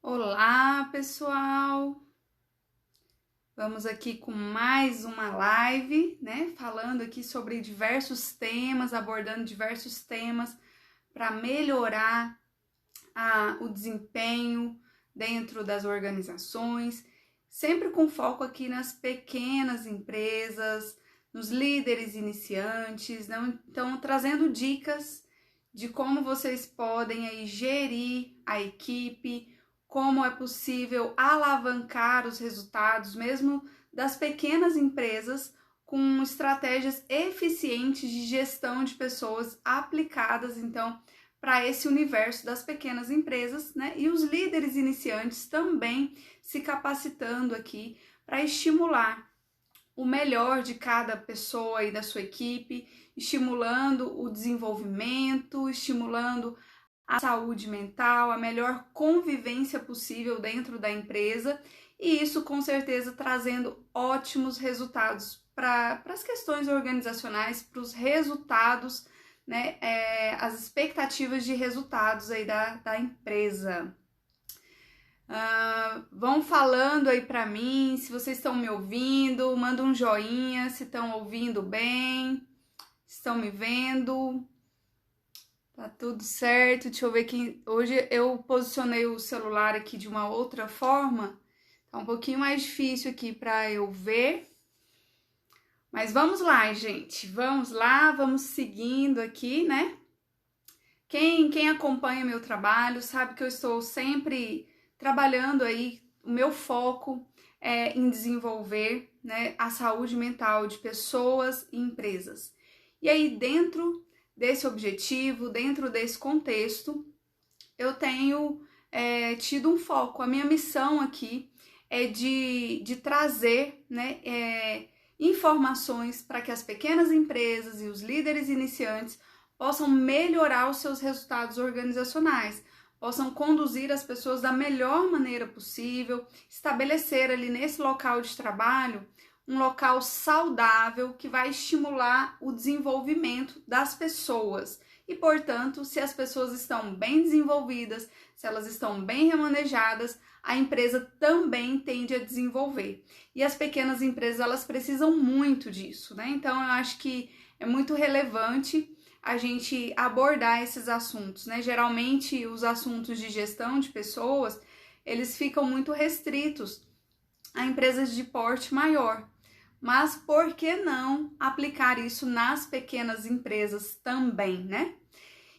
Olá, pessoal! Vamos aqui com mais uma live, né? Falando aqui sobre diversos temas, abordando diversos temas para melhorar o desempenho dentro das organizações, sempre com foco aqui nas pequenas empresas, nos líderes iniciantes, né? Então, trazendo dicas de como vocês podem aí gerir a equipe, como é possível alavancar os resultados mesmo das pequenas empresas com estratégias eficientes de gestão de pessoas aplicadas, então, para esse universo das pequenas empresas, né? E os líderes iniciantes também se capacitando aqui para estimular o melhor de cada pessoa e da sua equipe, estimulando o desenvolvimento, estimulando a saúde mental, a melhor convivência possível dentro da empresa, e isso com certeza trazendo ótimos resultados para as questões organizacionais, para os resultados, né, as expectativas de resultados aí da empresa. Vão falando aí para mim se vocês estão me ouvindo, manda um joinha se estão ouvindo bem, estão me vendo. Tá tudo certo, deixa eu ver que hoje eu posicionei o celular aqui de uma outra forma, tá um pouquinho mais difícil aqui para eu ver, mas vamos lá, gente, vamos lá, vamos seguindo aqui, né? Quem acompanha meu trabalho sabe que eu estou sempre trabalhando aí, o meu foco é em desenvolver, né, a saúde mental de pessoas e empresas. E aí dentro desse objetivo, dentro desse contexto, eu tenho tido um foco. A minha missão aqui é de trazer, né, informações para que as pequenas empresas e os líderes iniciantes possam melhorar os seus resultados organizacionais, possam conduzir as pessoas da melhor maneira possível, estabelecer ali nesse local de trabalho um local saudável que vai estimular o desenvolvimento das pessoas. E, portanto, se as pessoas estão bem desenvolvidas, se elas estão bem remanejadas, a empresa também tende a desenvolver. E as pequenas empresas, elas precisam muito disso, né? Então, eu acho que é muito relevante a gente abordar esses assuntos, né? Geralmente, os assuntos de gestão de pessoas, eles ficam muito restritos a empresas de porte maior. Mas por que não aplicar isso nas pequenas empresas também, né?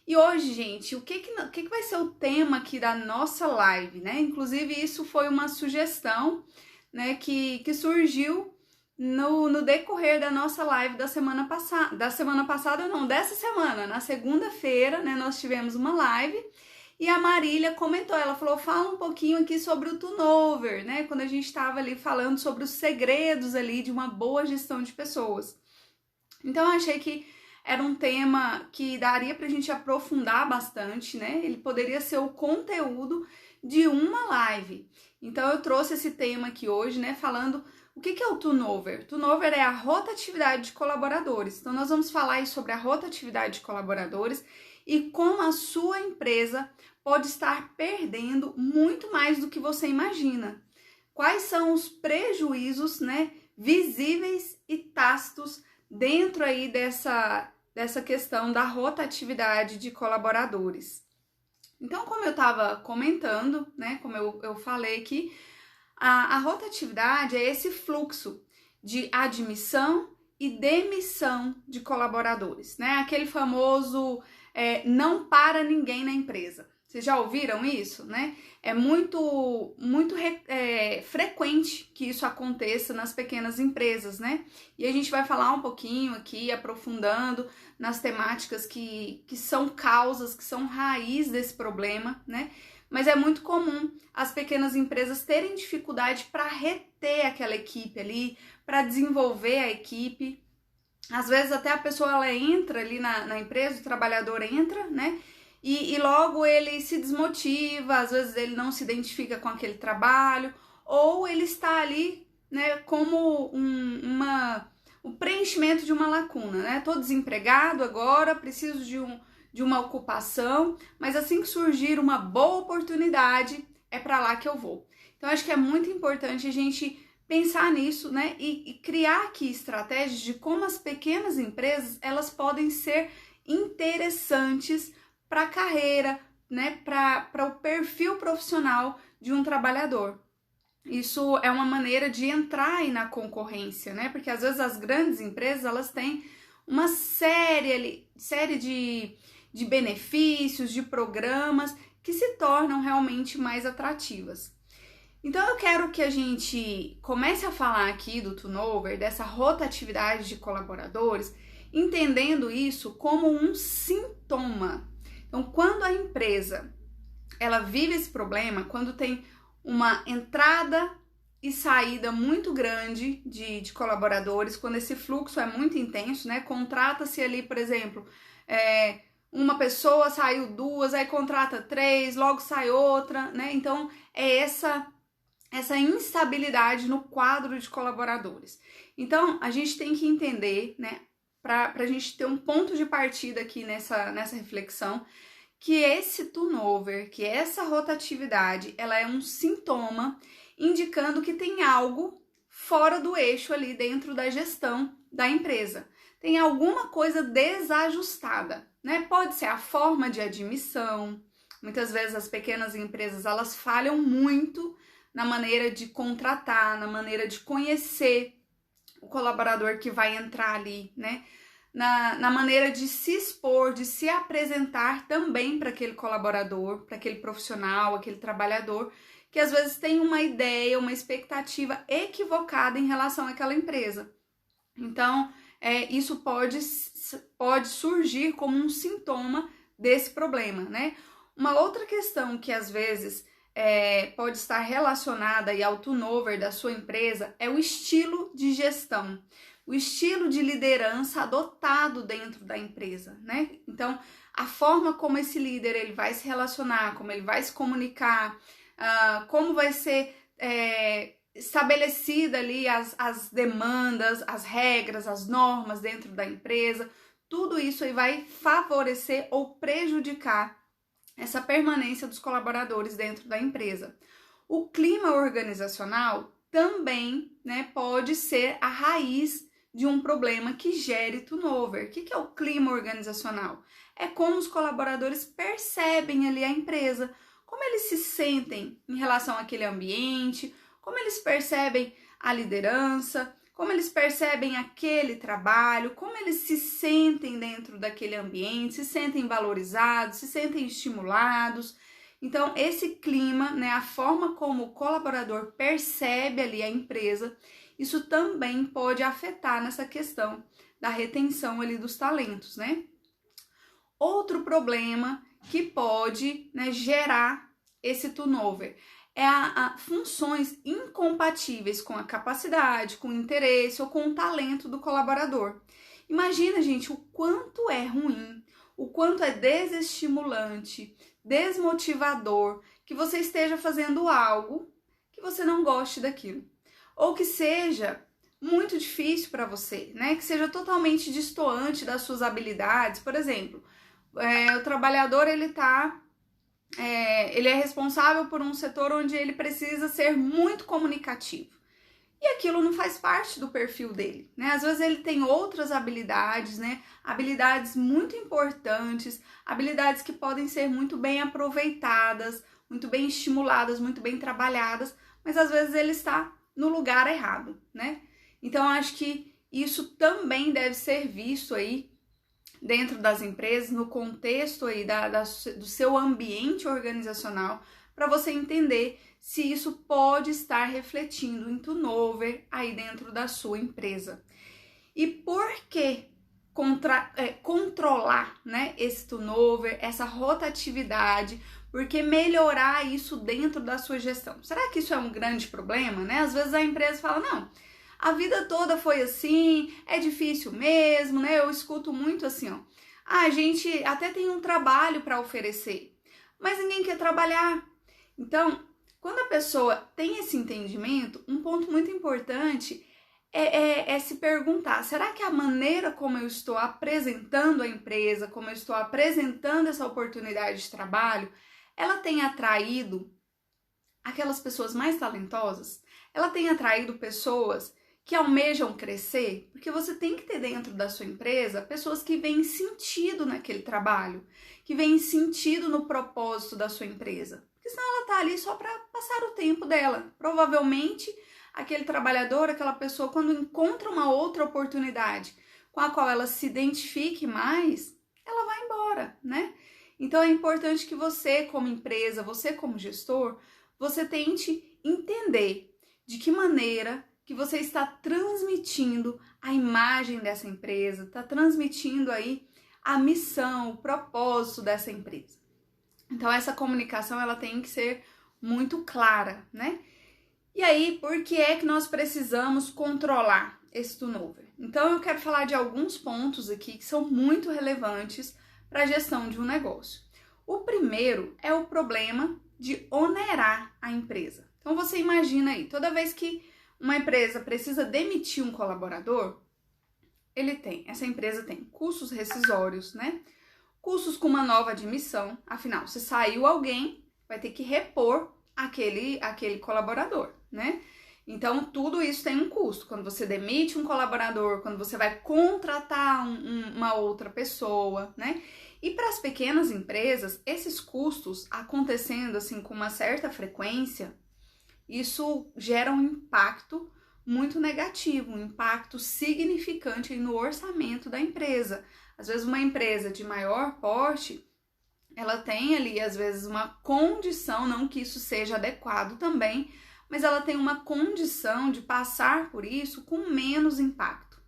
E hoje, gente, o que vai ser o tema aqui da nossa live, né? Inclusive, isso foi uma sugestão, né, que surgiu no decorrer da nossa live da semana passada. Dessa semana, na segunda-feira, né, nós tivemos uma live. E a Marília comentou, ela falou, fala um pouquinho aqui sobre o turnover, né? Quando a gente estava ali falando sobre os segredos ali de uma boa gestão de pessoas. Então, eu achei que era um tema que daria pra gente aprofundar bastante, né? Ele poderia ser o conteúdo de uma live. Então, eu trouxe esse tema aqui hoje, né? Falando o que é o turnover. Turnover é a rotatividade de colaboradores. Então, nós vamos falar aí sobre a rotatividade de colaboradores e como a sua empresa pode estar perdendo muito mais do que você imagina. Quais são os prejuízos, né, visíveis e tácitos dentro aí dessa questão da rotatividade de colaboradores? Então, como eu estava comentando, né, como eu falei aqui, a rotatividade é esse fluxo de admissão e demissão de colaboradores, né? Aquele famoso não para ninguém na empresa. Vocês já ouviram isso, né? É muito frequente que isso aconteça nas pequenas empresas, né? E a gente vai falar um pouquinho aqui, aprofundando nas temáticas que são causas, que são raiz desse problema, né? Mas é muito comum as pequenas empresas terem dificuldade para reter aquela equipe ali, para desenvolver a equipe. Às vezes até a pessoa ela entra ali na empresa, o trabalhador entra, né? E logo ele se desmotiva, às vezes ele não se identifica com aquele trabalho, ou ele está ali, né, como o preenchimento de uma lacuna, né? Tô desempregado agora, preciso de uma ocupação, mas assim que surgir uma boa oportunidade, é para lá que eu vou. Então, acho que é muito importante a gente pensar nisso, né? E criar aqui estratégias de como as pequenas empresas, elas podem ser interessantes para a carreira, né? Para o perfil profissional de um trabalhador. Isso é uma maneira de entrar aí na concorrência, né? Porque às vezes as grandes empresas, elas têm uma série de benefícios, de programas que se tornam realmente mais atrativas. Então eu quero que a gente comece a falar aqui do turnover, dessa rotatividade de colaboradores, entendendo isso como um sintoma. Então, quando a empresa ela vive esse problema, quando tem uma entrada e saída muito grande de colaboradores, quando esse fluxo é muito intenso, né? Contrata-se ali, por exemplo, uma pessoa, saiu duas, aí contrata três, logo sai outra, né? Então, é essa instabilidade no quadro de colaboradores. Então, a gente tem que entender, né, para a gente ter um ponto de partida aqui nessa reflexão, que esse turnover, que essa rotatividade, ela é um sintoma indicando que tem algo fora do eixo ali dentro da gestão da empresa. Tem alguma coisa desajustada, né? Pode ser a forma de admissão. Muitas vezes as pequenas empresas, elas falham muito na maneira de contratar, na maneira de conhecer o colaborador que vai entrar ali, né? Na maneira de se expor, de se apresentar também para aquele colaborador, para aquele profissional, aquele trabalhador, que às vezes tem uma ideia, uma expectativa equivocada em relação àquela empresa. Então, isso pode surgir como um sintoma desse problema, né? Uma outra questão que às vezes pode estar relacionada ao turnover da sua empresa é o estilo de gestão, o estilo de liderança adotado dentro da empresa, né? Então, a forma como esse líder ele vai se relacionar, como ele vai se comunicar, como vai ser estabelecida ali as demandas, as regras, as normas dentro da empresa, tudo isso aí vai favorecer ou prejudicar essa permanência dos colaboradores dentro da empresa. O clima organizacional também, né, pode ser a raiz de um problema que gere turnover. O que é o clima organizacional? É como os colaboradores percebem ali a empresa, como eles se sentem em relação àquele ambiente, como eles percebem a liderança, como eles percebem aquele trabalho, como eles se sentem dentro daquele ambiente, se sentem valorizados, se sentem estimulados. Então, esse clima, né, a forma como o colaborador percebe ali a empresa, isso também pode afetar nessa questão da retenção ali dos talentos, né? Outro problema que pode, né, gerar esse turnover é funções incompatíveis com a capacidade, com o interesse ou com o talento do colaborador. Imagina, gente, o quanto é ruim, o quanto é desestimulante, desmotivador que você esteja fazendo algo que você não goste daquilo. Ou que seja muito difícil para você, né? Que seja totalmente destoante das suas habilidades. Por exemplo, o trabalhador ele é responsável por um setor onde ele precisa ser muito comunicativo. E aquilo não faz parte do perfil dele, né? Às vezes ele tem outras habilidades, né? Habilidades muito importantes, habilidades que podem ser muito bem aproveitadas, muito bem estimuladas, muito bem trabalhadas, mas às vezes ele está no lugar errado, né? Então, acho que isso também deve ser visto aí dentro das empresas, no contexto aí do seu ambiente organizacional, para você entender se isso pode estar refletindo em turnover aí dentro da sua empresa. E por que controlar, né, esse turnover, essa rotatividade? Porque melhorar isso dentro da sua gestão? Será que isso é um grande problema, né? Às vezes a empresa fala, não, a vida toda foi assim, é difícil mesmo, né? Eu escuto muito assim, ó. A gente até tem um trabalho para oferecer, mas ninguém quer trabalhar. Então, quando a pessoa tem esse entendimento, um ponto muito importante é se perguntar, será que a maneira como eu estou apresentando a empresa, como eu estou apresentando essa oportunidade de trabalho, ela tem atraído aquelas pessoas mais talentosas, ela tem atraído pessoas que almejam crescer, porque você tem que ter dentro da sua empresa pessoas que veem sentido naquele trabalho, que veem sentido no propósito da sua empresa. Porque senão ela tá ali só para passar o tempo dela. Provavelmente, aquele trabalhador, aquela pessoa, quando encontra uma outra oportunidade com a qual ela se identifique mais, ela vai embora, né? Então é importante que você, como empresa, você como gestor, você tente entender de que maneira que você está transmitindo a imagem dessa empresa, está transmitindo aí a missão, o propósito dessa empresa. Então essa comunicação ela tem que ser muito clara, né? E aí, por que é que nós precisamos controlar esse turnover? Então eu quero falar de alguns pontos aqui que são muito relevantes para a gestão de um negócio. O primeiro é o problema de onerar a empresa. Então você imagina aí, toda vez que uma empresa precisa demitir um colaborador, essa empresa tem custos rescisórios, né? Custos com uma nova admissão, afinal, se saiu alguém, vai ter que repor aquele colaborador, né? Então, tudo isso tem um custo. Quando você demite um colaborador, quando você vai contratar uma outra pessoa, né? E para as pequenas empresas, esses custos acontecendo assim com uma certa frequência, isso gera um impacto muito negativo, um impacto significante no orçamento da empresa. Às vezes uma empresa de maior porte, ela tem ali às vezes uma condição, não que isso seja adequado também, mas ela tem uma condição de passar por isso com menos impacto,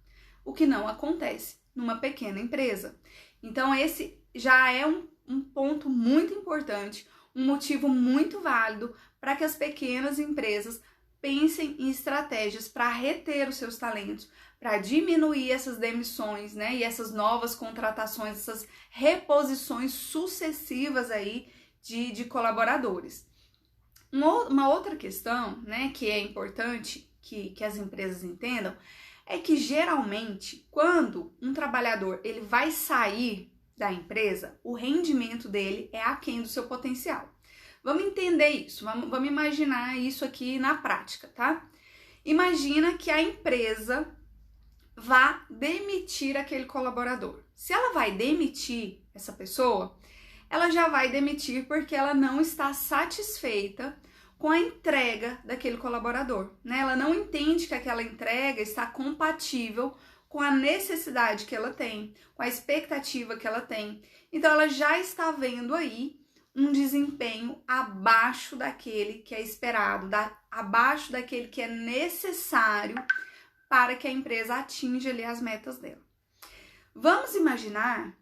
o que não acontece numa pequena empresa. Então esse já é um ponto muito importante, um motivo muito válido para que as pequenas empresas pensem em estratégias para reter os seus talentos, para diminuir essas demissões, né? E essas novas contratações, essas reposições sucessivas aí de colaboradores. Uma outra questão, né, que é importante que as empresas entendam, é que geralmente, quando um trabalhador ele vai sair da empresa, o rendimento dele é aquém do seu potencial. Vamos entender isso, vamos imaginar isso aqui na prática, tá? Imagina que a empresa vá demitir aquele colaborador. Se ela vai demitir essa pessoa, ela já vai demitir porque ela não está satisfeita com a entrega daquele colaborador, né? Ela não entende que aquela entrega está compatível com a necessidade que ela tem, com a expectativa que ela tem. Então ela já está vendo aí um desempenho abaixo daquele que é esperado, abaixo daquele que é necessário para que a empresa atinja ali as metas dela. Vamos imaginar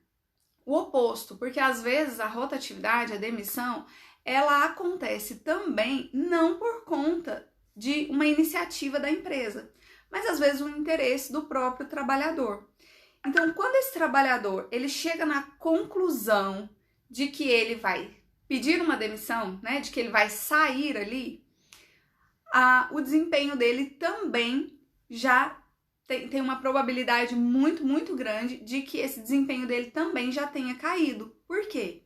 o oposto, porque às vezes a rotatividade, a demissão, ela acontece também não por conta de uma iniciativa da empresa, mas às vezes um interesse do próprio trabalhador. Então, quando esse trabalhador ele chega na conclusão de que ele vai pedir uma demissão, né, de que ele vai sair ali, o desempenho dele também já tem uma probabilidade muito, muito grande de que esse desempenho dele também já tenha caído. Por quê?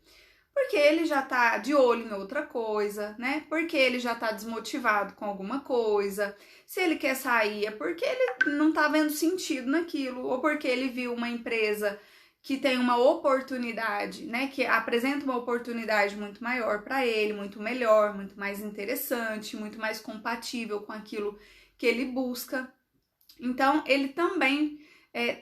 Porque ele já tá de olho em outra coisa, né? Porque ele já tá desmotivado com alguma coisa. Se ele quer sair é porque ele não tá vendo sentido naquilo, ou porque ele viu uma empresa que tem uma oportunidade, né? Que apresenta uma oportunidade muito maior para ele, muito melhor, muito mais interessante, muito mais compatível com aquilo que ele busca. Então, ele também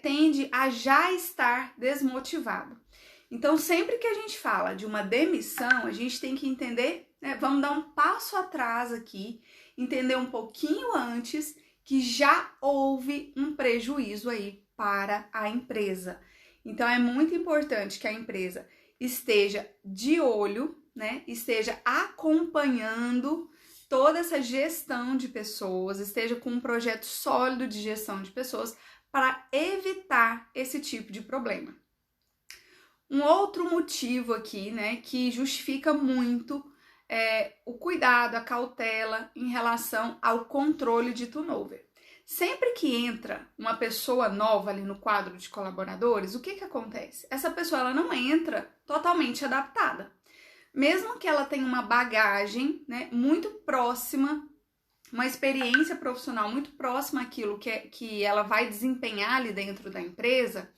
tende a já estar desmotivado. Então, sempre que a gente fala de uma demissão, a gente tem que entender, né, vamos dar um passo atrás aqui, entender um pouquinho antes que já houve um prejuízo aí para a empresa. Então, é muito importante que a empresa esteja de olho, né, esteja acompanhando toda essa gestão de pessoas, esteja com um projeto sólido de gestão de pessoas para evitar esse tipo de problema. Um outro motivo aqui, né, que justifica muito o cuidado, a cautela em relação ao controle de turnover. Sempre que entra uma pessoa nova ali no quadro de colaboradores, o que acontece? Essa pessoa ela não entra totalmente adaptada. mesmo que ela tenha uma bagagem, né, muito próxima, uma experiência profissional muito próxima àquilo que ela vai desempenhar ali dentro da empresa,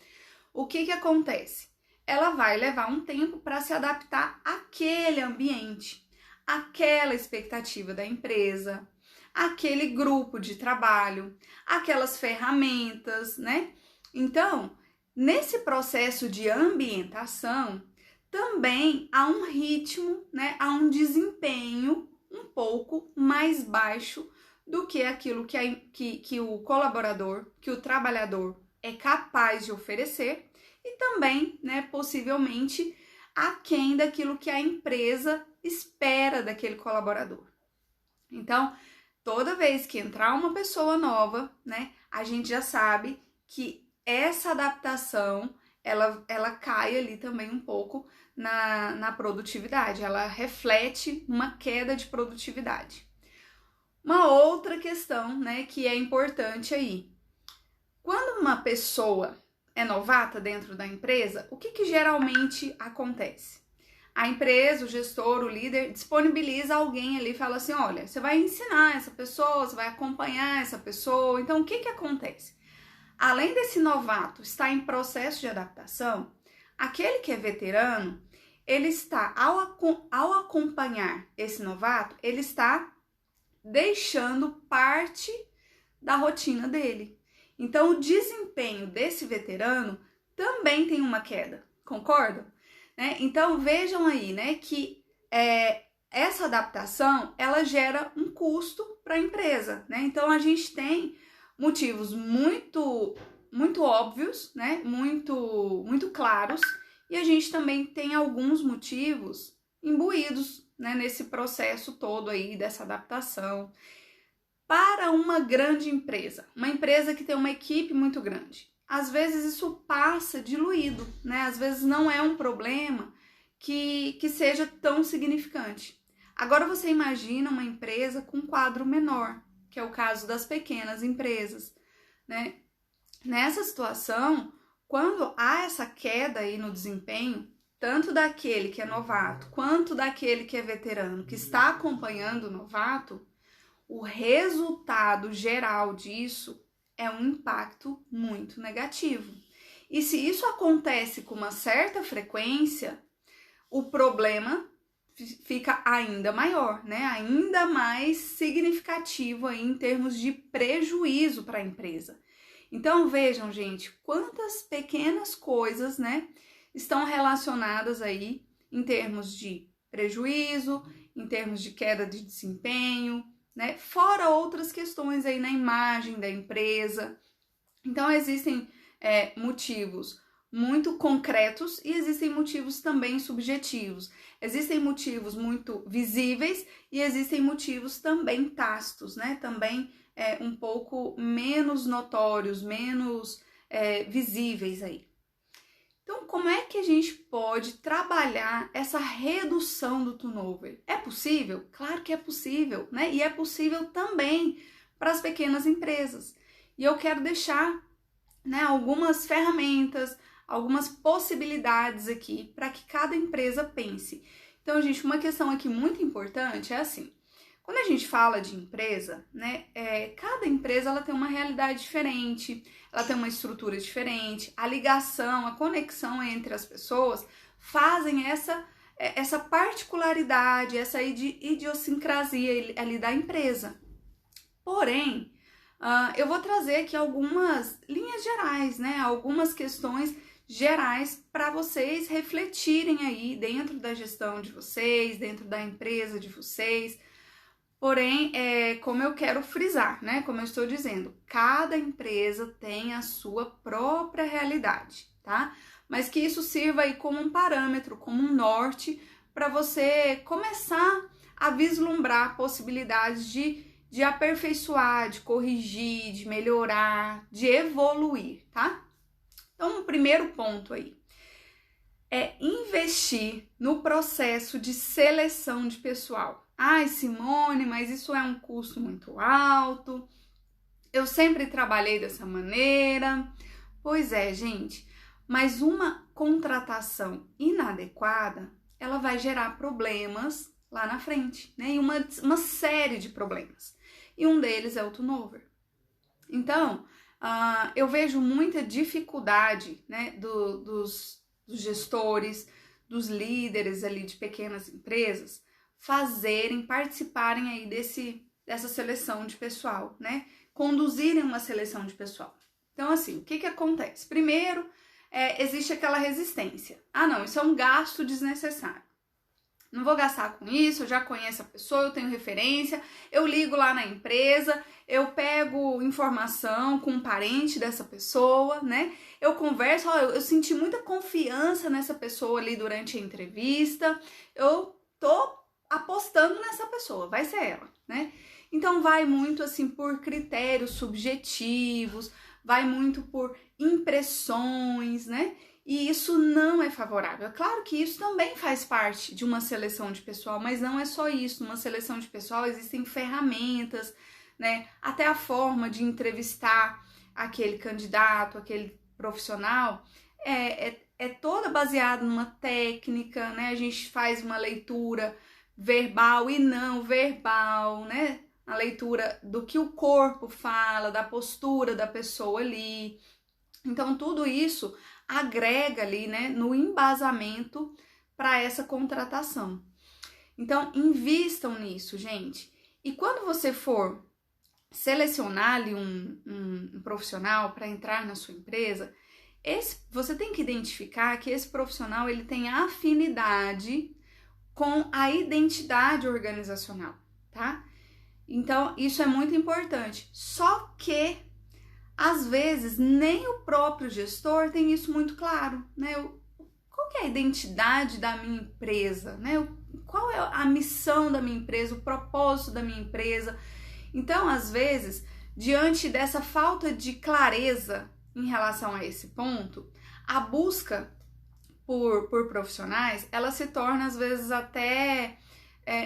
o que acontece? Ela vai levar um tempo para se adaptar àquele ambiente, àquela expectativa da empresa, àquele grupo de trabalho, aquelas ferramentas, né? Então, nesse processo de ambientação, também há um ritmo, né? Há um desempenho um pouco mais baixo do que aquilo que o colaborador, que o trabalhador é capaz de oferecer e também, né, possivelmente, aquém daquilo que a empresa espera daquele colaborador. Então, toda vez que entrar uma pessoa nova, né, a gente já sabe que essa adaptação, ela cai ali também um pouco na produtividade, ela reflete uma queda de produtividade. Uma outra questão, né, que é importante aí. Quando uma pessoa é novata dentro da empresa, o que geralmente acontece? A empresa, o gestor, o líder disponibiliza alguém ali e fala assim, olha, você vai ensinar essa pessoa, você vai acompanhar essa pessoa. Então, o que acontece? Além desse novato estar em processo de adaptação, aquele que é veterano, ele está, ao acompanhar esse novato, ele está deixando parte da rotina dele. Então, o desempenho desse veterano também tem uma queda, concordam? Né? Então, vejam aí, né, que essa adaptação, ela gera um custo para a empresa, né? Então, a gente tem motivos muito óbvios, né, muito claros, e a gente também tem alguns motivos imbuídos, né, nesse processo todo aí dessa adaptação. Para uma grande empresa, uma empresa que tem uma equipe muito grande, às vezes isso passa diluído, né? Às vezes não é um problema que seja tão significante. Agora você imagina uma empresa com um quadro menor, que é o caso das pequenas empresas, né? Nessa situação, quando há essa queda aí no desempenho, tanto daquele que é novato, quanto daquele que é veterano, que está acompanhando o novato, o resultado geral disso é um impacto muito negativo. E se isso acontece com uma certa frequência, o problema fica ainda maior, né? Ainda mais significativo aí em termos de prejuízo para a empresa. Então vejam, gente, quantas pequenas coisas, né, estão relacionadas aí em termos de prejuízo, em termos de queda de desempenho, né? Fora outras questões aí na imagem da empresa. Então existem motivos muito concretos e existem motivos também subjetivos. Existem motivos muito visíveis e existem motivos também tácitos, né? Também um pouco menos notórios, menos visíveis aí. Então, como é que a gente pode trabalhar essa redução do turnover? É possível? Claro que é possível, né? E é possível também para as pequenas empresas. E eu quero deixar, né, algumas ferramentas, algumas possibilidades aqui para que cada empresa pense. Então, gente, uma questão aqui muito importante é assim, quando a gente fala de empresa, né, cada empresa ela tem uma realidade diferente, ela tem uma estrutura diferente, a ligação, a conexão entre as pessoas fazem essa particularidade, essa idiosincrasia ali da empresa. Porém, eu vou trazer aqui algumas linhas gerais, né, algumas questões gerais para vocês refletirem aí dentro da gestão de vocês, dentro da empresa de vocês. Porém, como eu quero frisar, né? Como eu estou dizendo, cada empresa tem a sua própria realidade, tá? Mas que isso sirva aí como um parâmetro, como um norte, para você começar a vislumbrar possibilidades de aperfeiçoar, de corrigir, de melhorar, de evoluir, tá? Então, o primeiro ponto aí é investir no processo de seleção de pessoal. Ai, Simone, mas isso é um custo muito alto. Eu sempre trabalhei dessa maneira. Pois é, gente, mas uma contratação inadequada, ela vai gerar problemas lá na frente, né? E uma série de problemas. E um deles é o turnover. Então, eu vejo muita dificuldade, né, dos gestores, dos líderes ali de pequenas empresas participarem aí dessa seleção de pessoal, né? Conduzirem uma seleção de pessoal. Então, assim, o que acontece? Primeiro, existe aquela resistência. Ah, não, isso é um gasto desnecessário. Não vou gastar com isso, eu já conheço a pessoa, eu tenho referência, eu ligo lá na empresa, eu pego informação com um parente dessa pessoa, né? Eu converso, eu senti muita confiança nessa pessoa ali durante a entrevista, eu tô apostando nessa pessoa, vai ser ela, né? Então vai muito assim por critérios subjetivos, vai muito por impressões, né? E isso não é favorável. É claro que isso também faz parte de uma seleção de pessoal, mas não é só isso. Numa seleção de pessoal existem ferramentas, né? Até a forma de entrevistar aquele candidato, aquele profissional, é toda baseada numa técnica, né? A gente faz uma leitura verbal e não verbal, né? A leitura do que o corpo fala, da postura da pessoa ali. Então, tudo isso agrega ali, né, no embasamento para essa contratação. Então, invistam nisso, gente. E quando você for selecionar ali um profissional para entrar na sua empresa, você tem que identificar que esse profissional ele tem afinidade com a identidade organizacional, tá? Então, isso é muito importante. Só que às vezes, nem o próprio gestor tem isso muito claro, né? Qual que é a identidade da minha empresa, né? Qual é a missão da minha empresa, o propósito da minha empresa? Então, às vezes, diante dessa falta de clareza em relação a esse ponto, a busca por profissionais, ela se torna, às vezes, até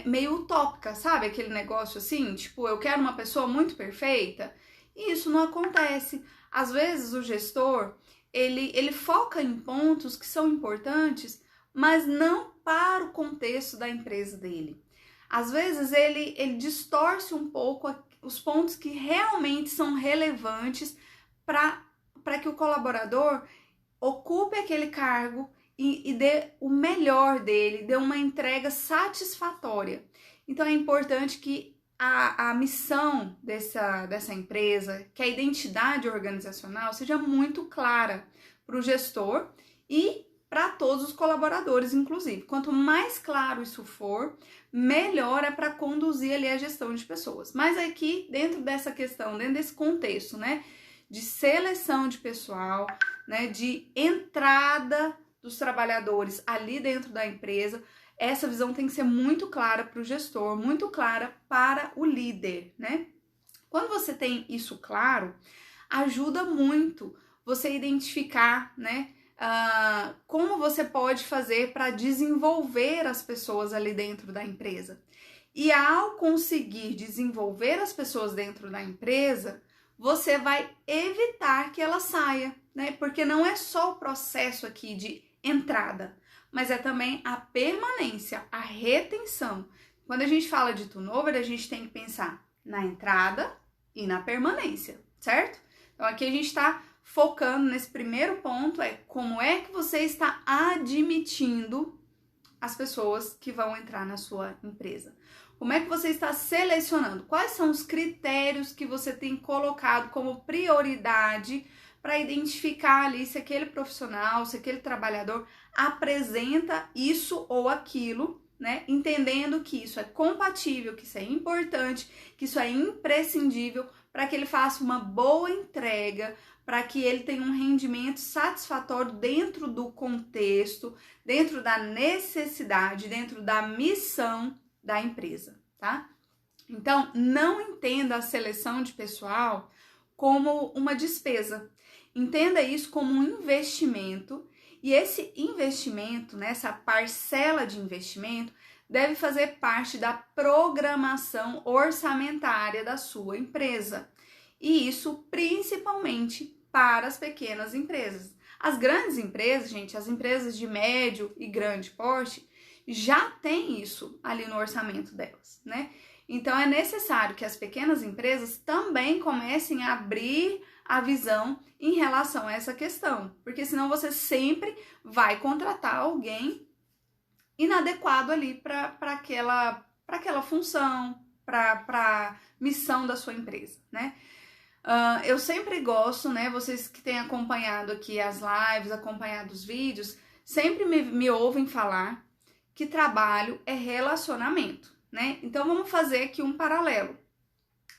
meio utópica, sabe? Aquele negócio assim, tipo, eu quero uma pessoa muito perfeita. E isso não acontece. Às vezes o gestor, ele foca em pontos que são importantes, mas não para o contexto da empresa dele. Às vezes ele distorce um pouco os pontos que realmente são relevantes para que o colaborador ocupe aquele cargo e dê o melhor dele, dê uma entrega satisfatória. Então é importante que a missão dessa empresa, que a identidade organizacional seja muito clara para o gestor e para todos os colaboradores, inclusive. Quanto mais claro isso for, melhor é para conduzir ali a gestão de pessoas. Mas aqui, dentro dessa questão, dentro desse contexto, né, de seleção de pessoal, né, de entrada dos trabalhadores ali dentro da empresa, essa visão tem que ser muito clara para o gestor, muito clara para o líder, né? Quando você tem isso claro, ajuda muito você identificar, né, como você pode fazer para desenvolver as pessoas ali dentro da empresa. E ao conseguir desenvolver as pessoas dentro da empresa, você vai evitar que ela saia, né? Porque não é só o processo aqui de entrada, mas é também a permanência, a retenção. Quando a gente fala de turnover, a gente tem que pensar na entrada e na permanência, certo? Então aqui a gente está focando nesse primeiro ponto, como é que você está admitindo as pessoas que vão entrar na sua empresa. Como é que você está selecionando? Quais são os critérios que você tem colocado como prioridade para identificar ali se aquele profissional, se aquele trabalhador apresenta isso ou aquilo, né? Entendendo que isso é compatível, que isso é importante, que isso é imprescindível para que ele faça uma boa entrega, para que ele tenha um rendimento satisfatório dentro do contexto, dentro da necessidade, dentro da missão da empresa, tá? Então, não entenda a seleção de pessoal como uma despesa. Entenda isso como um investimento, e esse investimento, né, essa parcela de investimento, deve fazer parte da programação orçamentária da sua empresa. E isso principalmente para as pequenas empresas. As grandes empresas, gente, as empresas de médio e grande porte, já tem isso ali no orçamento delas, né? Então é necessário que as pequenas empresas também comecem a abrir a visão em relação a essa questão, porque senão você sempre vai contratar alguém inadequado ali para aquela função, para a missão da sua empresa, né? Eu sempre gosto, né? Vocês que têm acompanhado aqui as lives, acompanhado os vídeos, sempre me ouvem falar que trabalho é relacionamento, né? Então vamos fazer aqui um paralelo.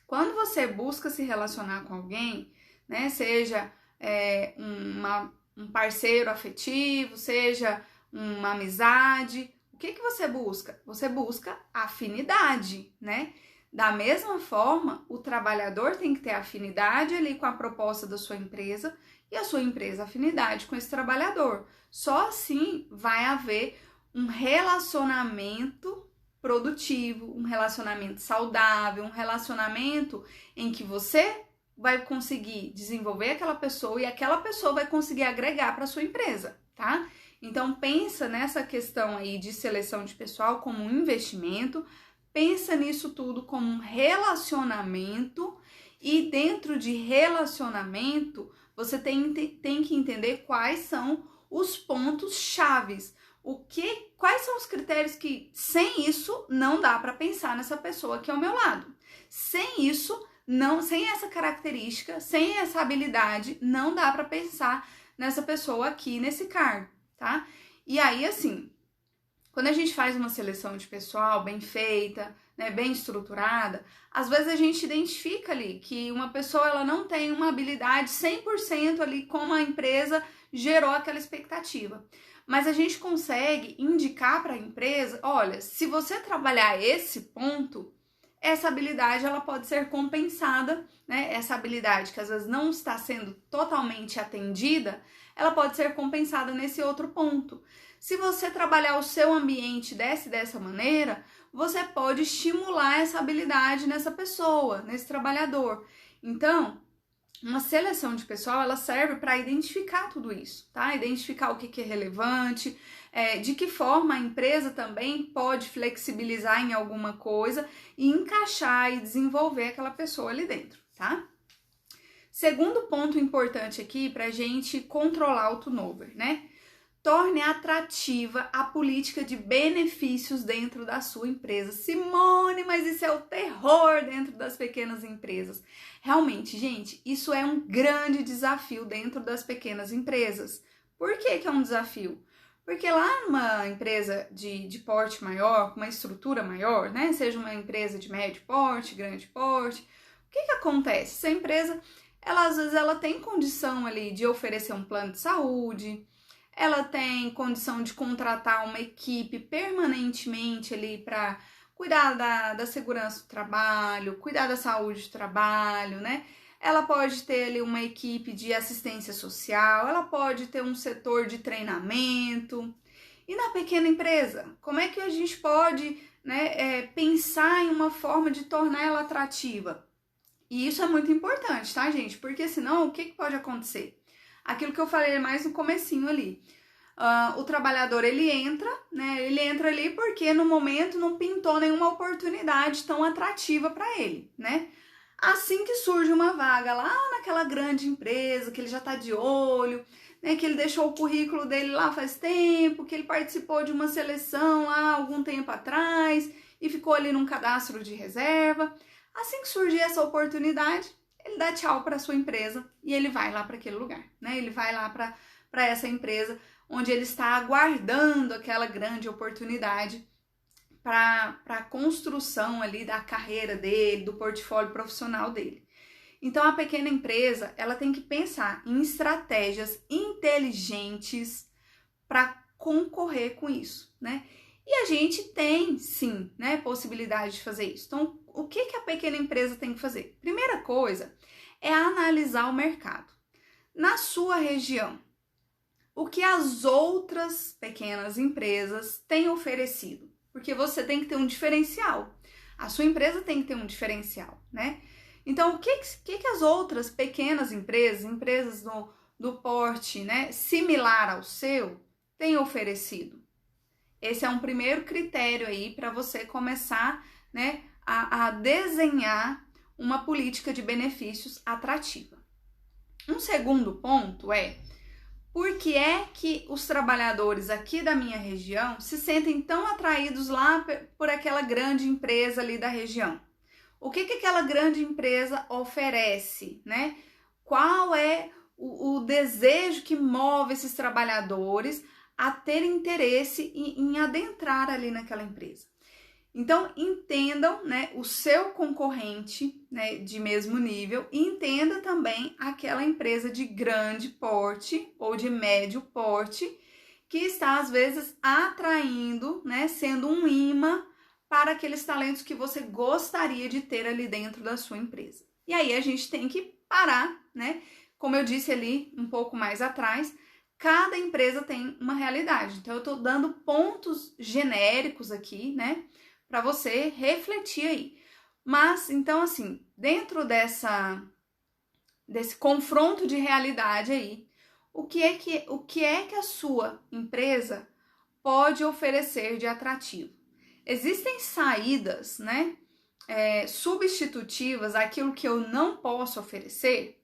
Quando você busca se relacionar com alguém, né? Seja um parceiro afetivo, seja uma amizade, o que você busca? Você busca afinidade, né? Da mesma forma, o trabalhador tem que ter afinidade ali com a proposta da sua empresa e a sua empresa afinidade com esse trabalhador. Só assim vai haver um relacionamento produtivo, um relacionamento saudável, um relacionamento em que você vai conseguir desenvolver aquela pessoa e aquela pessoa vai conseguir agregar para a sua empresa, tá? Então pensa nessa questão aí de seleção de pessoal como um investimento, pensa nisso tudo como um relacionamento e dentro de relacionamento você tem que entender quais são os pontos chaves. Quais são os critérios que sem isso não dá para pensar nessa pessoa aqui ao meu lado. Sem isso, sem essa característica, sem essa habilidade, não dá para pensar nessa pessoa aqui nesse cargo, tá? E aí, assim, quando a gente faz uma seleção de pessoal bem feita, né, bem estruturada, às vezes a gente identifica ali que uma pessoa ela não tem uma habilidade 100% ali como a empresa gerou aquela expectativa. Mas a gente consegue indicar para a empresa, olha, se você trabalhar esse ponto, essa habilidade ela pode ser compensada, né? Essa habilidade que às vezes não está sendo totalmente atendida, ela pode ser compensada nesse outro ponto. Se você trabalhar o seu ambiente dessa maneira, você pode estimular essa habilidade nessa pessoa, nesse trabalhador. Então, uma seleção de pessoal, ela serve para identificar tudo isso, tá? Identificar o que é relevante, de que forma a empresa também pode flexibilizar em alguma coisa e encaixar e desenvolver aquela pessoa ali dentro, tá? Segundo ponto importante aqui para a gente controlar o turnover, né? Torne atrativa a política de benefícios dentro da sua empresa. Simone, mas isso é o terror dentro das pequenas empresas. Realmente, gente, isso é um grande desafio dentro das pequenas empresas. Por que é um desafio? Porque lá numa empresa de porte maior, com uma estrutura maior, né? Seja uma empresa de médio porte, grande porte, o que acontece? Essa empresa, às vezes, ela tem condição ali de oferecer um plano de saúde, ela tem condição de contratar uma equipe permanentemente ali para cuidar da segurança do trabalho, cuidar da saúde do trabalho, né? Ela pode ter ali uma equipe de assistência social, ela pode ter um setor de treinamento. E na pequena empresa, como é que a gente pode, né, pensar em uma forma de tornar ela atrativa? E isso é muito importante, tá, gente? Porque senão, o que pode acontecer? Aquilo que eu falei mais no comecinho ali. O trabalhador, ele entra, né? Ele entra ali porque no momento não pintou nenhuma oportunidade tão atrativa para ele, né? Assim que surge uma vaga lá naquela grande empresa, que ele já tá de olho, né? Que ele deixou o currículo dele lá faz tempo, que ele participou de uma seleção lá algum tempo atrás e ficou ali num cadastro de reserva. Assim que surgir essa oportunidade, ele dá tchau para sua empresa e ele vai lá para aquele lugar, né? Ele vai lá para essa empresa onde ele está aguardando aquela grande oportunidade para a construção ali da carreira dele, do portfólio profissional dele. Então, a pequena empresa, ela tem que pensar em estratégias inteligentes para concorrer com isso, né? E a gente tem, sim, né, possibilidade de fazer isso. Então, o que a pequena empresa tem que fazer? Primeira coisa é analisar o mercado. Na sua região, o que as outras pequenas empresas têm oferecido? Porque você tem que ter um diferencial. A sua empresa tem que ter um diferencial, né? Então, o que as outras pequenas empresas do porte, né, similar ao seu, têm oferecido? Esse é um primeiro critério aí para você começar, né, a desenhar uma política de benefícios atrativa. Um segundo ponto é: por que é que os trabalhadores aqui da minha região se sentem tão atraídos lá por aquela grande empresa ali da região? O que aquela grande empresa oferece, né? Qual é o desejo que move esses trabalhadores a ter interesse em adentrar ali naquela empresa? Então, entendam, né, o seu concorrente, né, de mesmo nível, e entenda também aquela empresa de grande porte ou de médio porte que está, às vezes, atraindo, né, sendo um imã para aqueles talentos que você gostaria de ter ali dentro da sua empresa. E aí a gente tem que parar, né? Como eu disse ali um pouco mais atrás, cada empresa tem uma realidade. Então, eu estou dando pontos genéricos aqui, né, para você refletir aí. Mas, então, assim, dentro desse confronto de realidade aí, o que é que a sua empresa pode oferecer de atrativo? Existem saídas, né, substitutivas àquilo que eu não posso oferecer?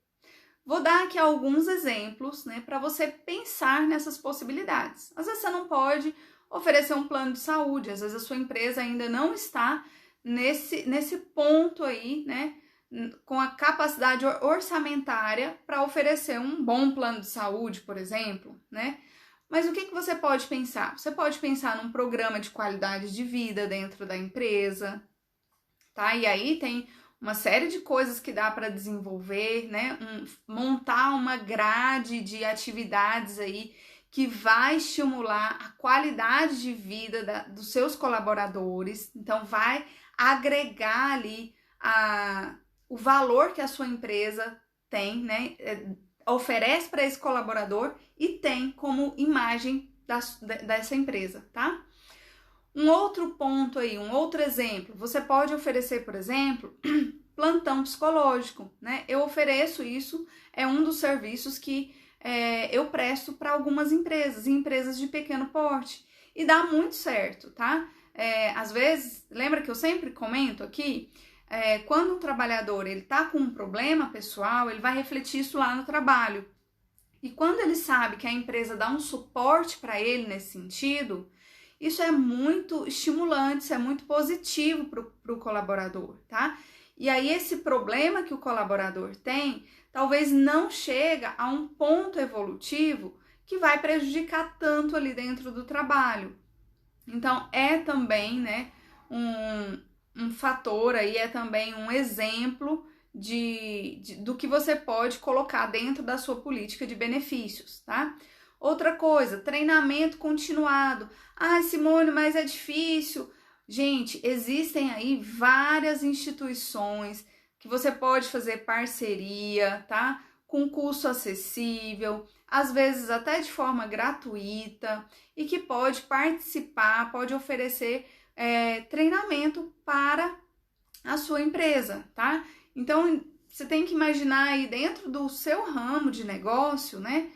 Vou dar aqui alguns exemplos, né, para você pensar nessas possibilidades. Às vezes você não pode oferecer um plano de saúde, às vezes a sua empresa ainda não está nesse ponto aí, né, com a capacidade orçamentária para oferecer um bom plano de saúde, por exemplo, né? Mas o que você pode pensar? Você pode pensar num programa de qualidade de vida dentro da empresa, tá? E aí tem uma série de coisas que dá para desenvolver, né? Montar uma grade de atividades aí que vai estimular a qualidade de vida dos seus colaboradores. Então, vai agregar ali o valor que a sua empresa tem, né? Oferece para esse colaborador e tem como imagem dessa empresa, tá? Um outro ponto aí, um outro exemplo, você pode oferecer, por exemplo, plantão psicológico, né? Eu ofereço isso, é um dos serviços que eu presto para algumas empresas de pequeno porte, e dá muito certo, tá? Às vezes, lembra que eu sempre comento aqui, quando um trabalhador ele tá com um problema pessoal, ele vai refletir isso lá no trabalho. E quando ele sabe que a empresa dá um suporte para ele nesse sentido, isso é muito estimulante, isso é muito positivo para o colaborador, tá? E aí esse problema que o colaborador tem, talvez não chega a um ponto evolutivo que vai prejudicar tanto ali dentro do trabalho. Então, é também, né, um fator aí, é também um exemplo do que você pode colocar dentro da sua política de benefícios, tá? Outra coisa, treinamento continuado. Ah, Simone, mas é difícil. Gente, existem aí várias instituições que você pode fazer parceria, tá? Com custo acessível, às vezes até de forma gratuita, e que pode participar, pode oferecer treinamento para a sua empresa, tá? Então, você tem que imaginar aí dentro do seu ramo de negócio, né?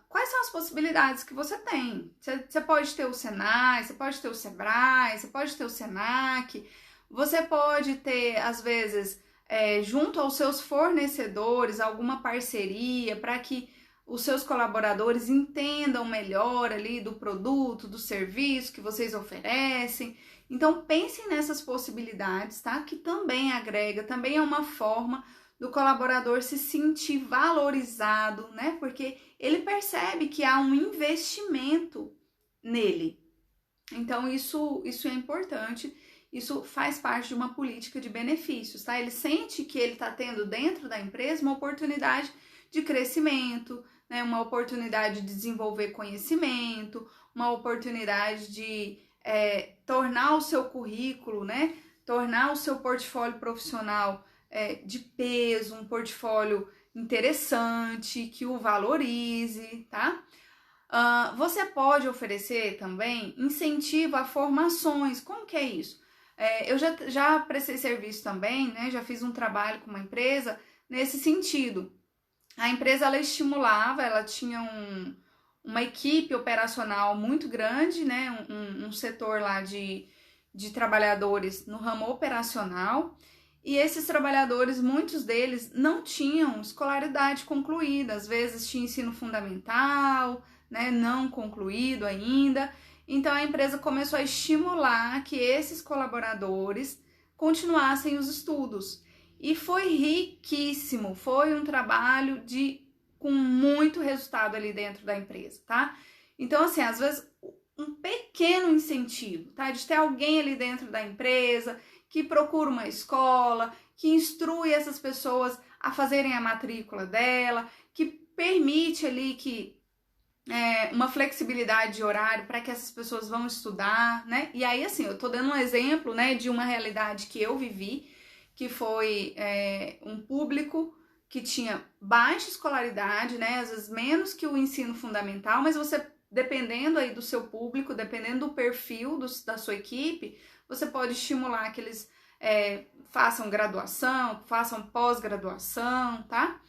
Quais são as possibilidades que você tem? Você pode ter o Senai, você pode ter o Sebrae, você pode ter o Senac, você pode ter, às vezes, junto aos seus fornecedores, alguma parceria para que os seus colaboradores entendam melhor ali do produto, do serviço que vocês oferecem. Então, pensem nessas possibilidades, tá? Que também agrega, também é uma forma do colaborador se sentir valorizado, né? Porque ele percebe que há um investimento nele. Então, isso é importante, isso faz parte de uma política de benefícios, tá? Ele sente que ele está tendo dentro da empresa uma oportunidade de crescimento, né? Uma oportunidade de desenvolver conhecimento, uma oportunidade de tornar o seu currículo, né? Tornar o seu portfólio profissional de peso, um portfólio interessante, que o valorize, tá? Você pode oferecer também incentivo a formações. Como que é isso? Eu já prestei serviço também, né? Já fiz um trabalho com uma empresa nesse sentido. A empresa, ela estimulava, ela tinha uma equipe operacional muito grande, né? Um setor lá de trabalhadores no ramo operacional. E esses trabalhadores, muitos deles não tinham escolaridade concluída, às vezes tinha ensino fundamental, né, não concluído ainda. Então a empresa começou a estimular que esses colaboradores continuassem os estudos. E foi riquíssimo, foi um trabalho com muito resultado ali dentro da empresa, tá? Então, assim, às vezes um pequeno incentivo, tá? De ter alguém ali dentro da empresa que procura uma escola, que instrui essas pessoas a fazerem a matrícula dela, que permite ali que uma flexibilidade de horário para que essas pessoas vão estudar, né? E aí, assim, eu tô dando um exemplo, né, de uma realidade que eu vivi, que foi um público que tinha baixa escolaridade, né, às vezes menos que o ensino fundamental, mas você, dependendo aí do seu público, dependendo do perfil da sua equipe, você pode estimular que eles façam graduação, façam pós-graduação, tá?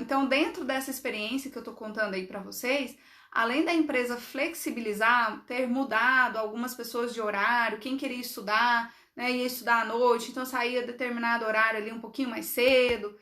Então, dentro dessa experiência que eu tô contando aí para vocês, além da empresa flexibilizar, ter mudado algumas pessoas de horário, quem queria estudar, né, ia estudar à noite, então saía determinado horário ali um pouquinho mais cedo,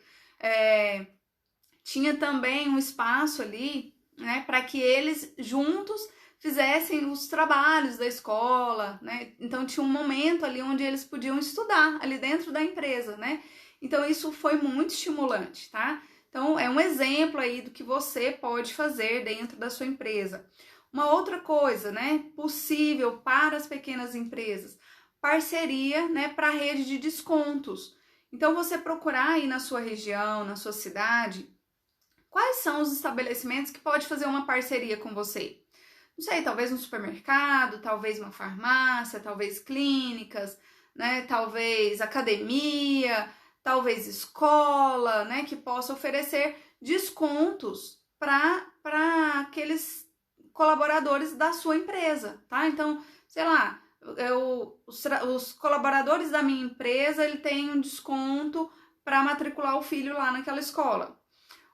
tinha também um espaço ali, né, para que eles juntos fizessem os trabalhos da escola, né? Então tinha um momento ali onde eles podiam estudar ali dentro da empresa, né? Então isso foi muito estimulante, tá? Então é um exemplo aí do que você pode fazer dentro da sua empresa. Uma outra coisa, né, possível para as pequenas empresas, parceria, né, para a rede de descontos. Então você procurar aí na sua região, na sua cidade, quais são os estabelecimentos que pode fazer uma parceria com você? Não sei, talvez um supermercado, talvez uma farmácia, talvez clínicas, né? Talvez academia, talvez escola, né? Que possa oferecer descontos para aqueles colaboradores da sua empresa, tá? Então, sei lá, os colaboradores da minha empresa, ele tem um desconto para matricular o filho lá naquela escola.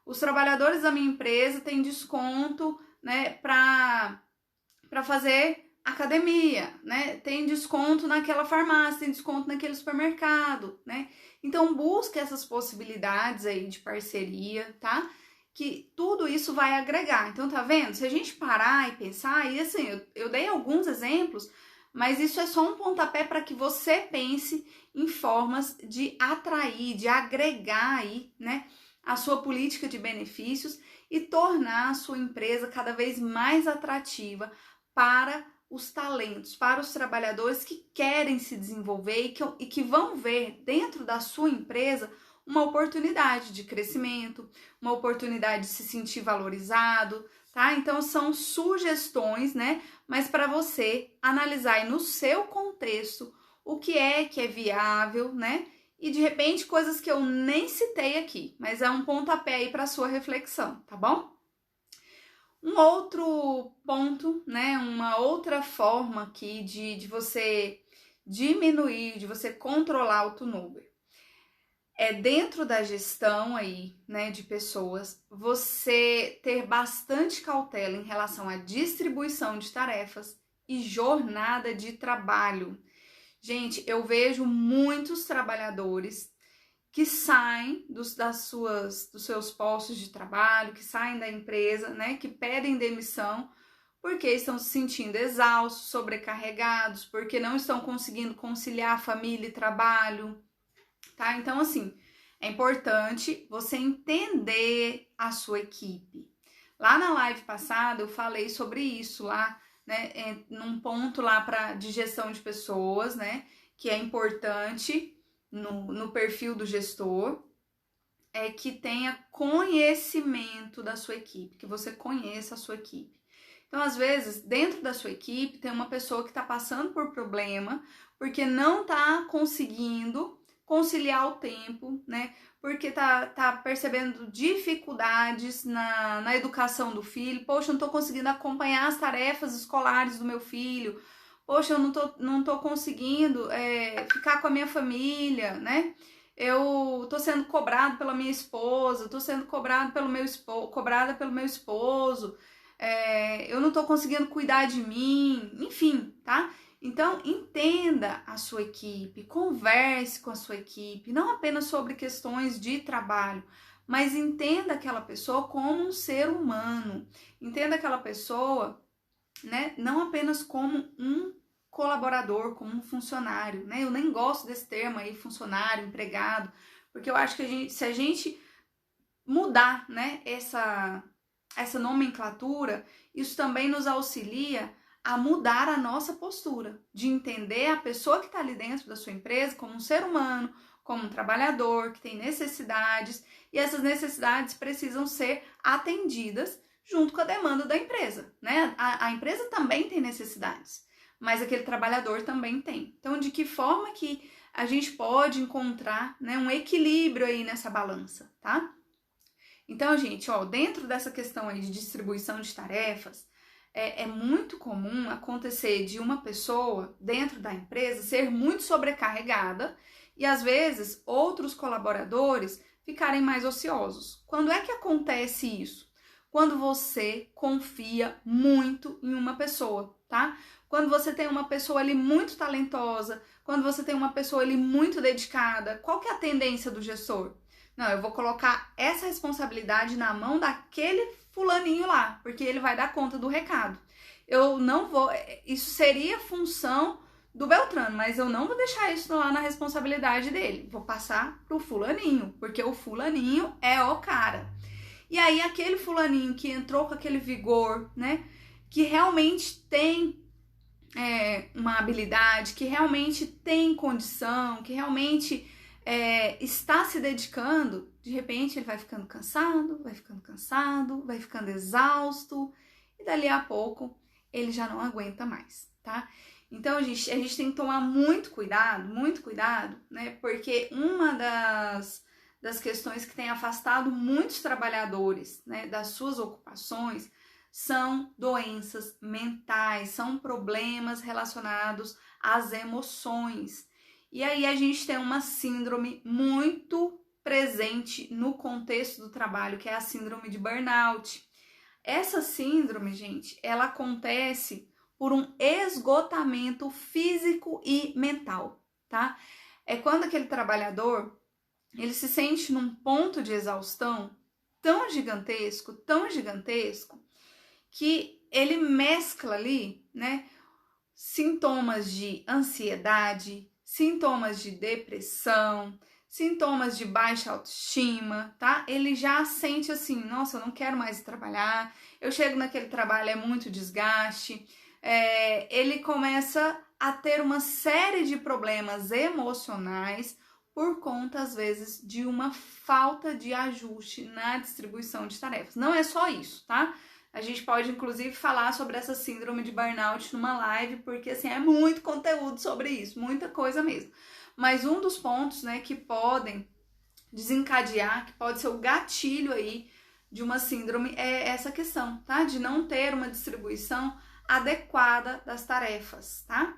Os trabalhadores da minha empresa têm desconto, né, para fazer academia, né? Tem desconto naquela farmácia, tem desconto naquele supermercado, né? Então busque essas possibilidades aí de parceria, tá? Que tudo isso vai agregar. Então, tá vendo? Se a gente parar e pensar, e assim, eu dei alguns exemplos, mas isso é só um pontapé para que você pense em formas de atrair, de agregar aí, né, a sua política de benefícios e tornar a sua empresa cada vez mais atrativa para os talentos, para os trabalhadores que querem se desenvolver e que vão ver dentro da sua empresa uma oportunidade de crescimento, uma oportunidade de se sentir valorizado, tá? Então são sugestões, né? Mas para você analisar aí no seu contexto o que é viável, né? E de repente coisas que eu nem citei aqui, mas é um pontapé aí para sua reflexão, tá bom? Um outro ponto, né, uma outra forma aqui de você diminuir, de você controlar o turnover, é dentro da gestão aí, né, de pessoas, você ter bastante cautela em relação à distribuição de tarefas e jornada de trabalho. Gente, eu vejo muitos trabalhadores que saem dos seus postos de trabalho, que saem da empresa, né, que pedem demissão porque estão se sentindo exaustos, sobrecarregados, porque não estão conseguindo conciliar família e trabalho, tá? Então, assim, é importante você entender a sua equipe. Lá na live passada eu falei sobre isso lá, né, num ponto lá de gestão de pessoas, né, que é importante no perfil do gestor, é que tenha conhecimento da sua equipe, que você conheça a sua equipe. Então, às vezes, dentro da sua equipe, tem uma pessoa que está passando por problema, porque não está conseguindo conciliar o tempo, né? Porque tá percebendo dificuldades na educação do filho. Poxa, eu não tô conseguindo acompanhar as tarefas escolares do meu filho. Poxa, eu não tô conseguindo ficar com a minha família, né? Eu tô sendo cobrado pela minha esposa, tô sendo cobrada pelo meu esposo, eu não tô conseguindo cuidar de mim, enfim, tá? Então, entenda a sua equipe, converse com a sua equipe, não apenas sobre questões de trabalho, mas entenda aquela pessoa como um ser humano, entenda aquela pessoa, né, não apenas como um colaborador, como um funcionário, né? Eu nem gosto desse termo aí, funcionário, empregado, porque eu acho que se a gente mudar, né, essa nomenclatura, isso também nos auxilia a mudar a nossa postura, de entender a pessoa que está ali dentro da sua empresa como um ser humano, como um trabalhador que tem necessidades, e essas necessidades precisam ser atendidas junto com a demanda da empresa, né? A empresa também tem necessidades, mas aquele trabalhador também tem. Então, de que forma que a gente pode encontrar, né, um equilíbrio aí nessa balança, tá? Então, gente, ó, dentro dessa questão aí de distribuição de tarefas, é muito comum acontecer de uma pessoa dentro da empresa ser muito sobrecarregada e, às vezes, outros colaboradores ficarem mais ociosos. Quando é que acontece isso? Quando você confia muito em uma pessoa, tá? Quando você tem uma pessoa ali muito talentosa, quando você tem uma pessoa ali muito dedicada, qual que é a tendência do gestor? Não, eu vou colocar essa responsabilidade na mão daquele fulaninho lá, porque ele vai dar conta do recado. Eu não vou, isso seria função do Beltrano, mas eu não vou deixar isso lá na responsabilidade dele. Vou passar pro fulaninho, porque o fulaninho é o cara. E aí aquele fulaninho que entrou com aquele vigor, né, que realmente tem uma habilidade, que realmente tem condição, que realmente está se dedicando, de repente ele vai ficando cansado, vai ficando exausto, e dali a pouco ele já não aguenta mais, tá? Então, a gente tem que tomar muito cuidado, né? Porque uma das questões que tem afastado muitos trabalhadores, né, das suas ocupações são doenças mentais, são problemas relacionados às emoções. E aí a gente tem uma síndrome muito presente no contexto do trabalho, que é a síndrome de burnout. Essa síndrome, gente, ela acontece por um esgotamento físico e mental, tá? É quando aquele trabalhador, ele se sente num ponto de exaustão tão gigantesco, que ele mescla ali, né, sintomas de ansiedade, sintomas de depressão, sintomas de baixa autoestima, tá? Ele já sente assim, nossa, eu não quero mais trabalhar, eu chego naquele trabalho, é muito desgaste, ele começa a ter uma série de problemas emocionais por conta, às vezes, de uma falta de ajuste na distribuição de tarefas. Não é só isso, tá? A gente pode, inclusive, falar sobre essa síndrome de burnout numa live, porque, assim, é muito conteúdo sobre isso, muita coisa mesmo. Mas um dos pontos, né, que podem desencadear, que pode ser o gatilho aí de uma síndrome, é essa questão, tá? De não ter uma distribuição adequada das tarefas, tá?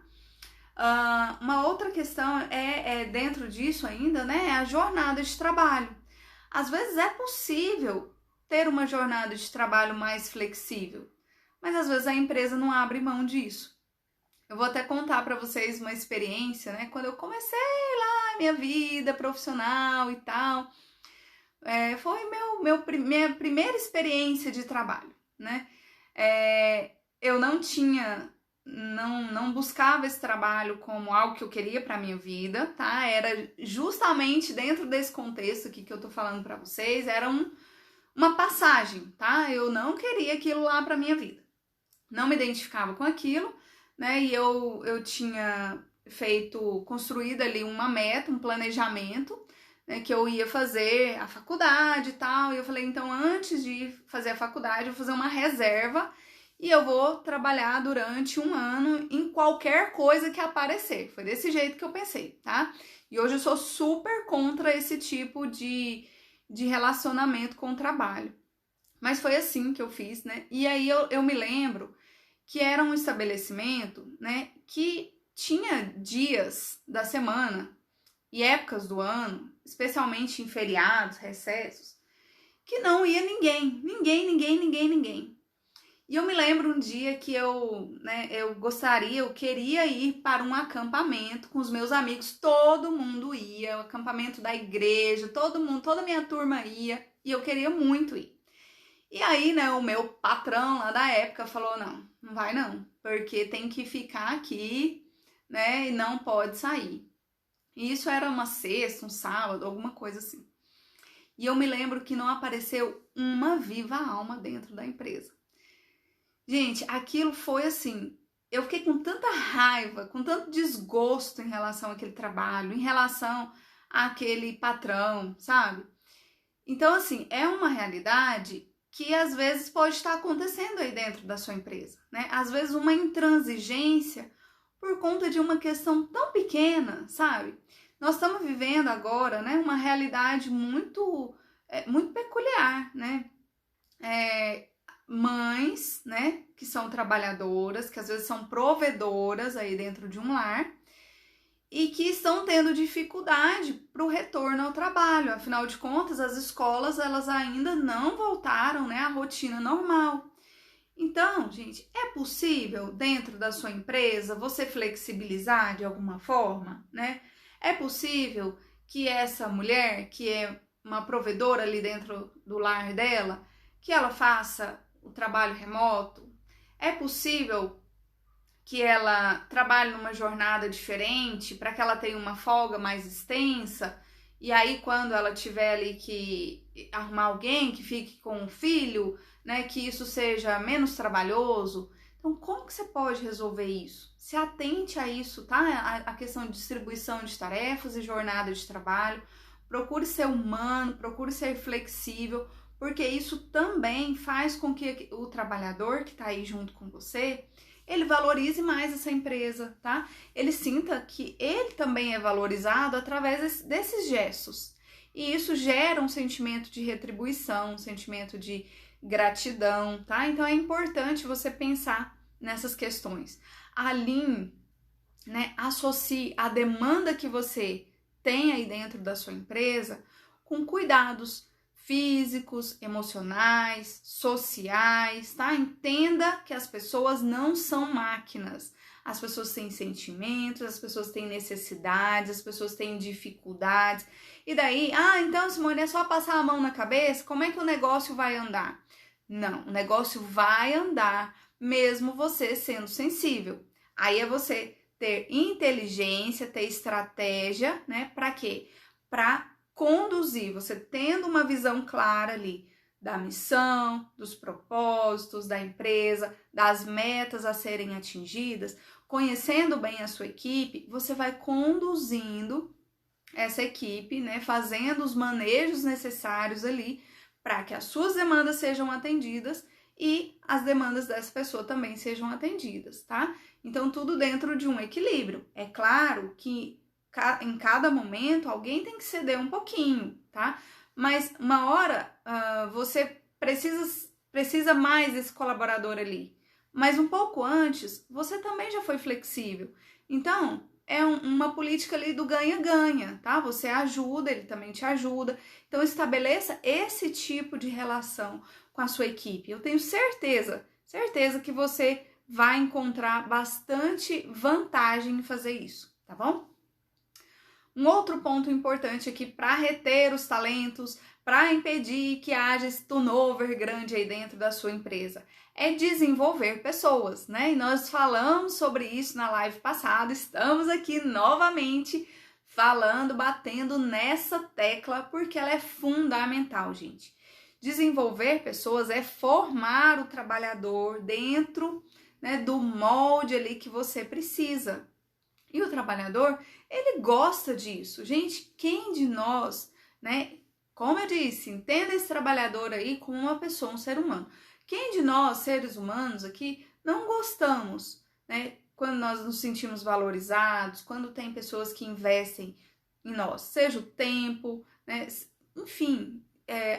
Uma outra questão dentro disso ainda, né, é a jornada de trabalho. Às vezes é possível ter uma jornada de trabalho mais flexível, mas às vezes a empresa não abre mão disso. Eu vou até contar para vocês uma experiência, né? Quando eu comecei lá minha vida profissional e tal, foi minha primeira experiência de trabalho, né? Eu não buscava esse trabalho como algo que eu queria para minha vida, tá? Era justamente dentro desse contexto aqui que eu tô falando para vocês, era uma passagem, tá? Eu não queria aquilo lá para minha vida. Não me identificava com aquilo, né? E eu tinha construído ali uma meta, um planejamento, né, que eu ia fazer a faculdade e tal. E eu falei, então, antes de fazer a faculdade, eu vou fazer uma reserva e eu vou trabalhar durante 1 ano em qualquer coisa que aparecer. Foi desse jeito que eu pensei, tá? E hoje eu sou super contra esse tipo de relacionamento com o trabalho. Mas foi assim que eu fiz, né? E aí eu me lembro que era um estabelecimento, né, que tinha dias da semana e épocas do ano, especialmente em feriados, recessos, que não ia ninguém. E eu me lembro um dia que eu queria ir para um acampamento com os meus amigos, todo mundo ia, o acampamento da igreja, todo mundo, toda a minha turma ia, e eu queria muito ir. E aí, né, o meu patrão lá da época falou, não vai não, porque tem que ficar aqui, né, e não pode sair. E isso era uma sexta, um sábado, alguma coisa assim. E eu me lembro que não apareceu uma viva alma dentro da empresa. Gente, aquilo foi assim, eu fiquei com tanta raiva, com tanto desgosto em relação àquele trabalho, em relação àquele patrão, sabe? Então, assim, é uma realidade que às vezes pode estar acontecendo aí dentro da sua empresa, né? Às vezes uma intransigência por conta de uma questão tão pequena, sabe? Nós estamos vivendo agora, né, uma realidade muito peculiar, né? Mães, né, que são trabalhadoras, que às vezes são provedoras aí dentro de um lar e que estão tendo dificuldade para o retorno ao trabalho. Afinal de contas, as escolas elas ainda não voltaram, né, à rotina normal. Então, gente, é possível dentro da sua empresa você flexibilizar de alguma forma, né? É possível que essa mulher, que é uma provedora ali dentro do lar dela, que ela faça o trabalho remoto? É possível que ela trabalhe numa jornada diferente para que ela tenha uma folga mais extensa? E aí, quando ela tiver ali que arrumar alguém que fique com o filho, né, que isso seja menos trabalhoso. Então, como que você pode resolver isso? Se atente a isso, tá? A questão de distribuição de tarefas e jornada de trabalho. Procure ser humano, procure ser flexível, porque isso também faz com que o trabalhador que está aí junto com você, ele valorize mais essa empresa, tá? Ele sinta que ele também é valorizado através desses gestos. E isso gera um sentimento de retribuição, um sentimento de gratidão, tá? Então é importante você pensar nessas questões. Alinhe, né? Associe a demanda que você tem aí dentro da sua empresa com cuidados físicos, emocionais, sociais, tá? Entenda que as pessoas não são máquinas. As pessoas têm sentimentos, as pessoas têm necessidades, as pessoas têm dificuldades. E daí, então, Simone, é só passar a mão na cabeça? Como é que o negócio vai andar? Não, o negócio vai andar mesmo você sendo sensível. Aí é você ter inteligência, ter estratégia, né? Para quê? Para conduzir, você tendo uma visão clara ali da missão, dos propósitos da empresa, das metas a serem atingidas, conhecendo bem a sua equipe, você vai conduzindo essa equipe, né, fazendo os manejos necessários ali para que as suas demandas sejam atendidas e as demandas dessa pessoa também sejam atendidas, tá? Então, tudo dentro de um equilíbrio. É claro que em cada momento alguém tem que ceder um pouquinho, tá? Mas uma hora você precisa mais desse colaborador ali. Mas um pouco antes, você também já foi flexível. Então, é uma política ali do ganha-ganha, tá? Você ajuda, ele também te ajuda. Então, estabeleça esse tipo de relação com a sua equipe. Eu tenho certeza que você vai encontrar bastante vantagem em fazer isso, tá bom? Um outro ponto importante aqui para reter os talentos, para impedir que haja esse turnover grande aí dentro da sua empresa, é desenvolver pessoas, né? E nós falamos sobre isso na live passada, estamos aqui novamente falando, batendo nessa tecla, porque ela é fundamental, gente. Desenvolver pessoas é formar o trabalhador dentro, né, do molde ali que você precisa. E o trabalhador, ele gosta disso. Gente, quem de nós, né, como eu disse, entenda esse trabalhador aí como uma pessoa, um ser humano. Quem de nós, seres humanos aqui, não gostamos, né, quando nós nos sentimos valorizados, quando tem pessoas que investem em nós, seja o tempo, né, enfim,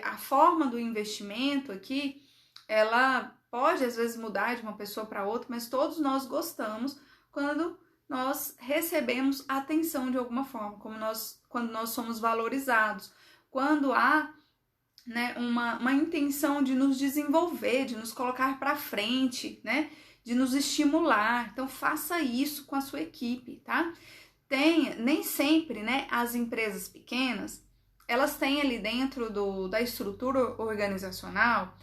a forma do investimento aqui, ela pode às vezes mudar de uma pessoa para outra, mas todos nós gostamos quando nós recebemos atenção de alguma forma, quando nós somos valorizados, quando há né, uma intenção de nos desenvolver, de nos colocar para frente, né, de nos estimular. Então faça isso com a sua equipe, tá? Nem sempre, né, as empresas pequenas, elas têm ali dentro da estrutura organizacional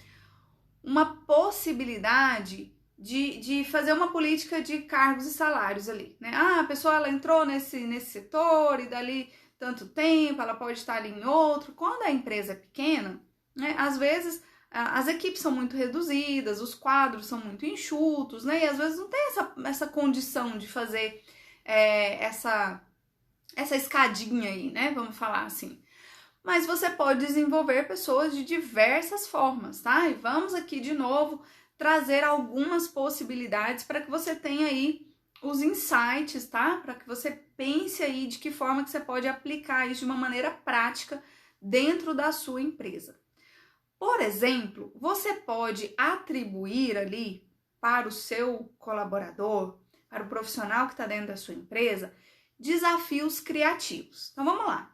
uma possibilidade de fazer uma política de cargos e salários ali, né? Ah, a pessoa ela entrou nesse setor e dali tanto tempo, ela pode estar ali em outro. Quando a empresa é pequena, né, às vezes as equipes são muito reduzidas, os quadros são muito enxutos, né? E às vezes não tem essa condição de fazer essa escadinha aí, né? Vamos falar assim. Mas você pode desenvolver pessoas de diversas formas, tá? E vamos aqui de novo trazer algumas possibilidades para que você tenha aí os insights, tá? Para que você pense aí de que forma que você pode aplicar isso de uma maneira prática dentro da sua empresa. Por exemplo, você pode atribuir ali para o seu colaborador, para o profissional que está dentro da sua empresa, desafios criativos. Então vamos lá.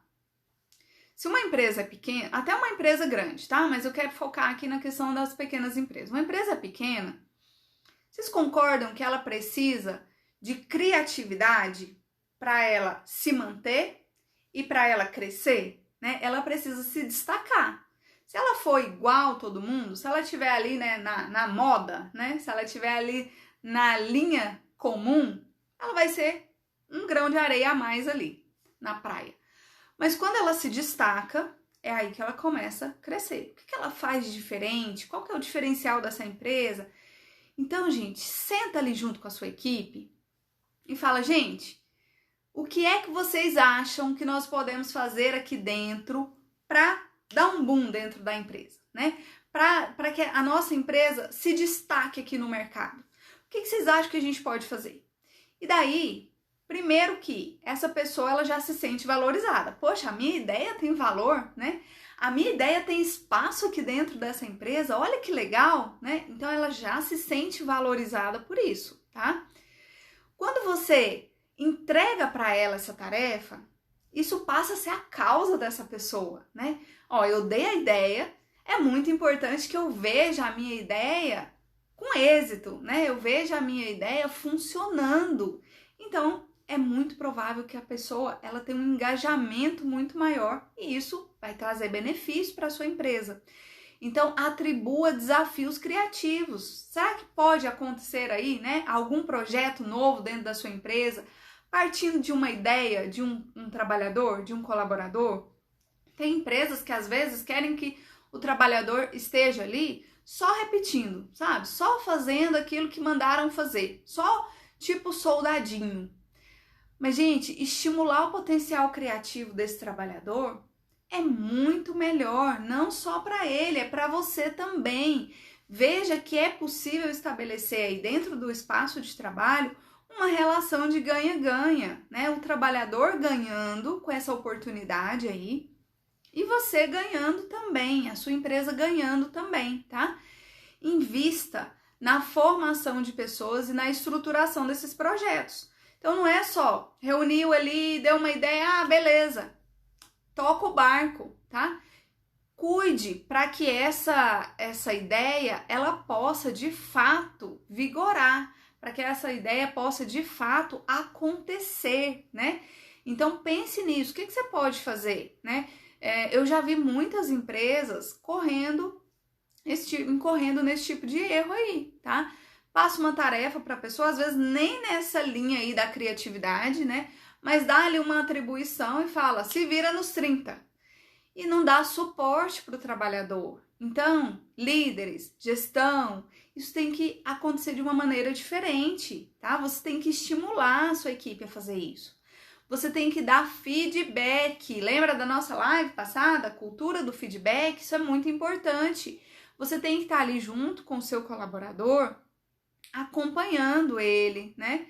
Se uma empresa é pequena, até uma empresa grande, tá? Mas eu quero focar aqui na questão das pequenas empresas. Uma empresa pequena, vocês concordam que ela precisa de criatividade para ela se manter e para ela crescer, né? Ela precisa se destacar. Se ela for igual todo mundo, se ela estiver ali, né, na moda, né? Se ela estiver ali na linha comum, ela vai ser um grão de areia a mais ali na praia. Mas quando ela se destaca, é aí que ela começa a crescer. O que ela faz de diferente? Qual que é o diferencial dessa empresa? Então, gente, senta ali junto com a sua equipe e fala, gente, o que é que vocês acham que nós podemos fazer aqui dentro para dar um boom dentro da empresa, né? Para que a nossa empresa se destaque aqui no mercado. O que vocês acham que a gente pode fazer? E daí, primeiro que essa pessoa ela já se sente valorizada. Poxa, a minha ideia tem valor, né? A minha ideia tem espaço aqui dentro dessa empresa, olha que legal, né? Então ela já se sente valorizada por isso, tá? Quando você entrega para ela essa tarefa, isso passa a ser a causa dessa pessoa, né? Ó, eu dei a ideia, é muito importante que eu veja a minha ideia com êxito, né? Eu veja a minha ideia funcionando. Então, é muito provável que a pessoa ela tenha um engajamento muito maior e isso vai trazer benefício para a sua empresa. Então, atribua desafios criativos. Será que pode acontecer aí, né, algum projeto novo dentro da sua empresa, partindo de uma ideia de um trabalhador, de um colaborador? Tem empresas que às vezes querem que o trabalhador esteja ali só repetindo, sabe? Só fazendo aquilo que mandaram fazer, só tipo soldadinho. Mas, gente, estimular o potencial criativo desse trabalhador é muito melhor, não só para ele, é para você também. Veja que é possível estabelecer aí dentro do espaço de trabalho uma relação de ganha-ganha, né? O trabalhador ganhando com essa oportunidade aí e você ganhando também, a sua empresa ganhando também, tá? Invista na formação de pessoas e na estruturação desses projetos. Então não é só reuniu ali, deu uma ideia, ah, beleza, toca o barco, tá? Cuide para que essa ideia ela possa de fato vigorar, para que essa ideia possa de fato acontecer, né? Então pense nisso, o que você pode fazer, né? Eu já vi muitas empresas incorrendo nesse tipo de erro aí, tá? Passa uma tarefa para a pessoa, às vezes nem nessa linha aí da criatividade, né? Mas dá ali uma atribuição e fala, se vira nos 30. E não dá suporte para o trabalhador. Então, líderes, gestão, isso tem que acontecer de uma maneira diferente, tá? Você tem que estimular a sua equipe a fazer isso. Você tem que dar feedback. Lembra da nossa live passada? A cultura do feedback, isso é muito importante. Você tem que estar ali junto com o seu colaborador, acompanhando ele, né?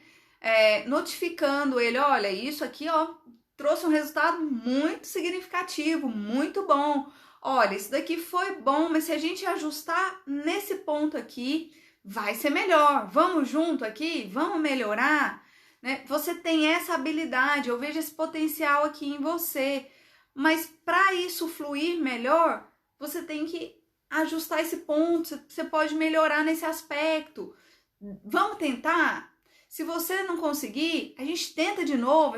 Notificando ele, olha, isso aqui, ó, trouxe um resultado muito significativo, muito bom. Olha, isso daqui foi bom, mas se a gente ajustar nesse ponto aqui, vai ser melhor. Vamos junto aqui? Vamos melhorar? Né? Você tem essa habilidade, eu vejo esse potencial aqui em você. Mas para isso fluir melhor, você tem que ajustar esse ponto, você pode melhorar nesse aspecto. Vamos tentar? Se você não conseguir, a gente tenta de novo,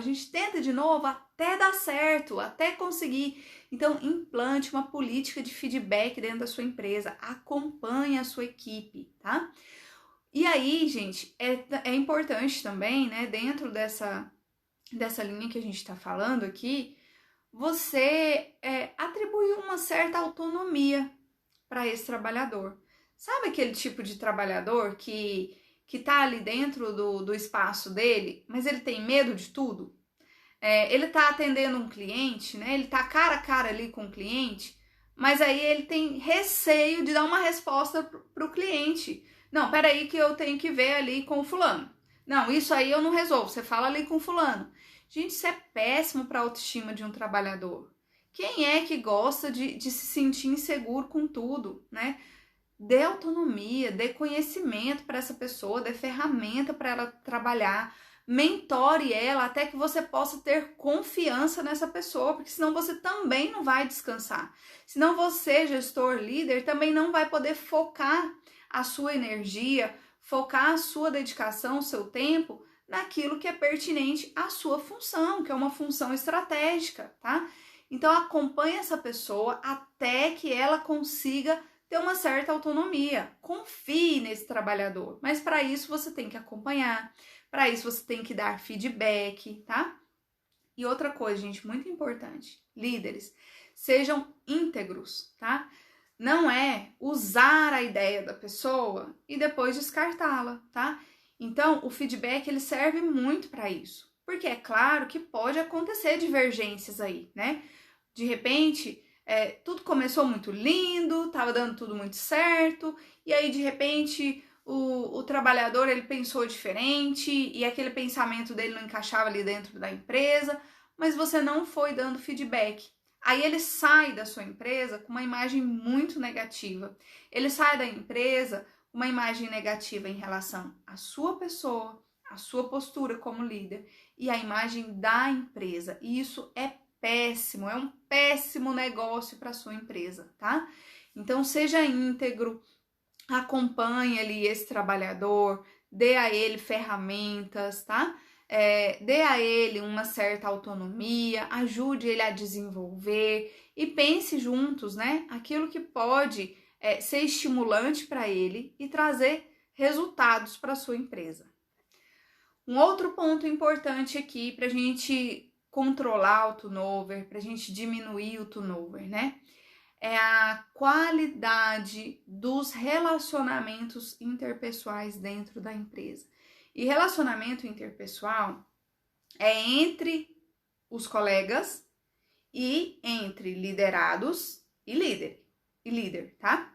até dar certo, até conseguir. Então, implante uma política de feedback dentro da sua empresa, acompanhe a sua equipe, tá? E aí, gente, é importante também, né, dentro dessa linha que a gente está falando aqui, você atribuir uma certa autonomia para esse trabalhador. Sabe aquele tipo de trabalhador que tá ali dentro do espaço dele, mas ele tem medo de tudo? Ele tá atendendo um cliente, né? Ele tá cara a cara ali com o cliente, mas aí ele tem receio de dar uma resposta pro cliente. Não, peraí que eu tenho que ver ali com o fulano. Não, isso aí eu não resolvo, você fala ali com o fulano. Gente, isso é péssimo para a autoestima de um trabalhador. Quem é que gosta de se sentir inseguro com tudo, né? Dê autonomia, dê conhecimento para essa pessoa, dê ferramenta para ela trabalhar, mentore ela até que você possa ter confiança nessa pessoa, porque senão você também não vai descansar. Senão você, gestor, líder, também não vai poder focar a sua energia, focar a sua dedicação, o seu tempo naquilo que é pertinente à sua função, que é uma função estratégica, tá? Então acompanhe essa pessoa até que ela consiga ter uma certa autonomia. Confie nesse trabalhador, mas para isso você tem que acompanhar, para isso você tem que dar feedback, tá? E outra coisa, gente, muito importante, líderes, sejam íntegros, tá? Não é usar a ideia da pessoa e depois descartá-la, tá? Então, o feedback ele serve muito para isso, porque é claro que pode acontecer divergências aí, né? De repente, tudo começou muito lindo, tava dando tudo muito certo, e aí de repente o trabalhador ele pensou diferente e aquele pensamento dele não encaixava ali dentro da empresa, mas você não foi dando feedback. Aí ele sai da sua empresa com uma imagem muito negativa. Ele sai da empresa com uma imagem negativa em relação à sua pessoa, à sua postura como líder e à imagem da empresa. E isso é péssimo, é um péssimo negócio para sua empresa, tá? Então seja íntegro, acompanhe ali esse trabalhador, dê a ele ferramentas, tá? Dê a ele uma certa autonomia, ajude ele a desenvolver e pense juntos, né? Aquilo que pode ser estimulante para ele e trazer resultados para a sua empresa. Um outro ponto importante aqui para a gente controlar o turnover, para a gente diminuir o turnover, né? É a qualidade dos relacionamentos interpessoais dentro da empresa. E relacionamento interpessoal é entre os colegas e entre liderados e líder, tá?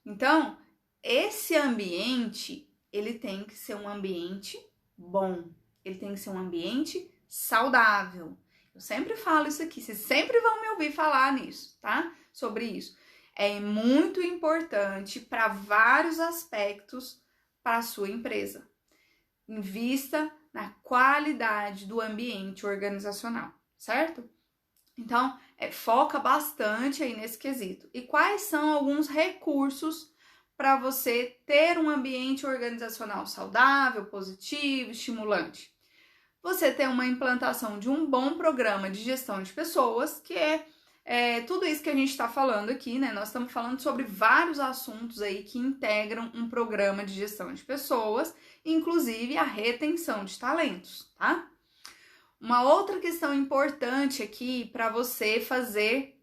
Então, esse ambiente, ele tem que ser um ambiente bom, ele tem que ser um ambiente saudável. Eu sempre falo isso aqui, vocês sempre vão me ouvir falar nisso, tá? Sobre isso. É muito importante para vários aspectos para a sua empresa. Invista na qualidade do ambiente organizacional, certo? Então, foca bastante aí nesse quesito. E quais são alguns recursos para você ter um ambiente organizacional saudável, positivo, estimulante? Você ter uma implantação de um bom programa de gestão de pessoas, que é tudo isso que a gente está falando aqui, né? Nós estamos falando sobre vários assuntos aí que integram um programa de gestão de pessoas, inclusive a retenção de talentos, tá? Uma outra questão importante aqui para você fazer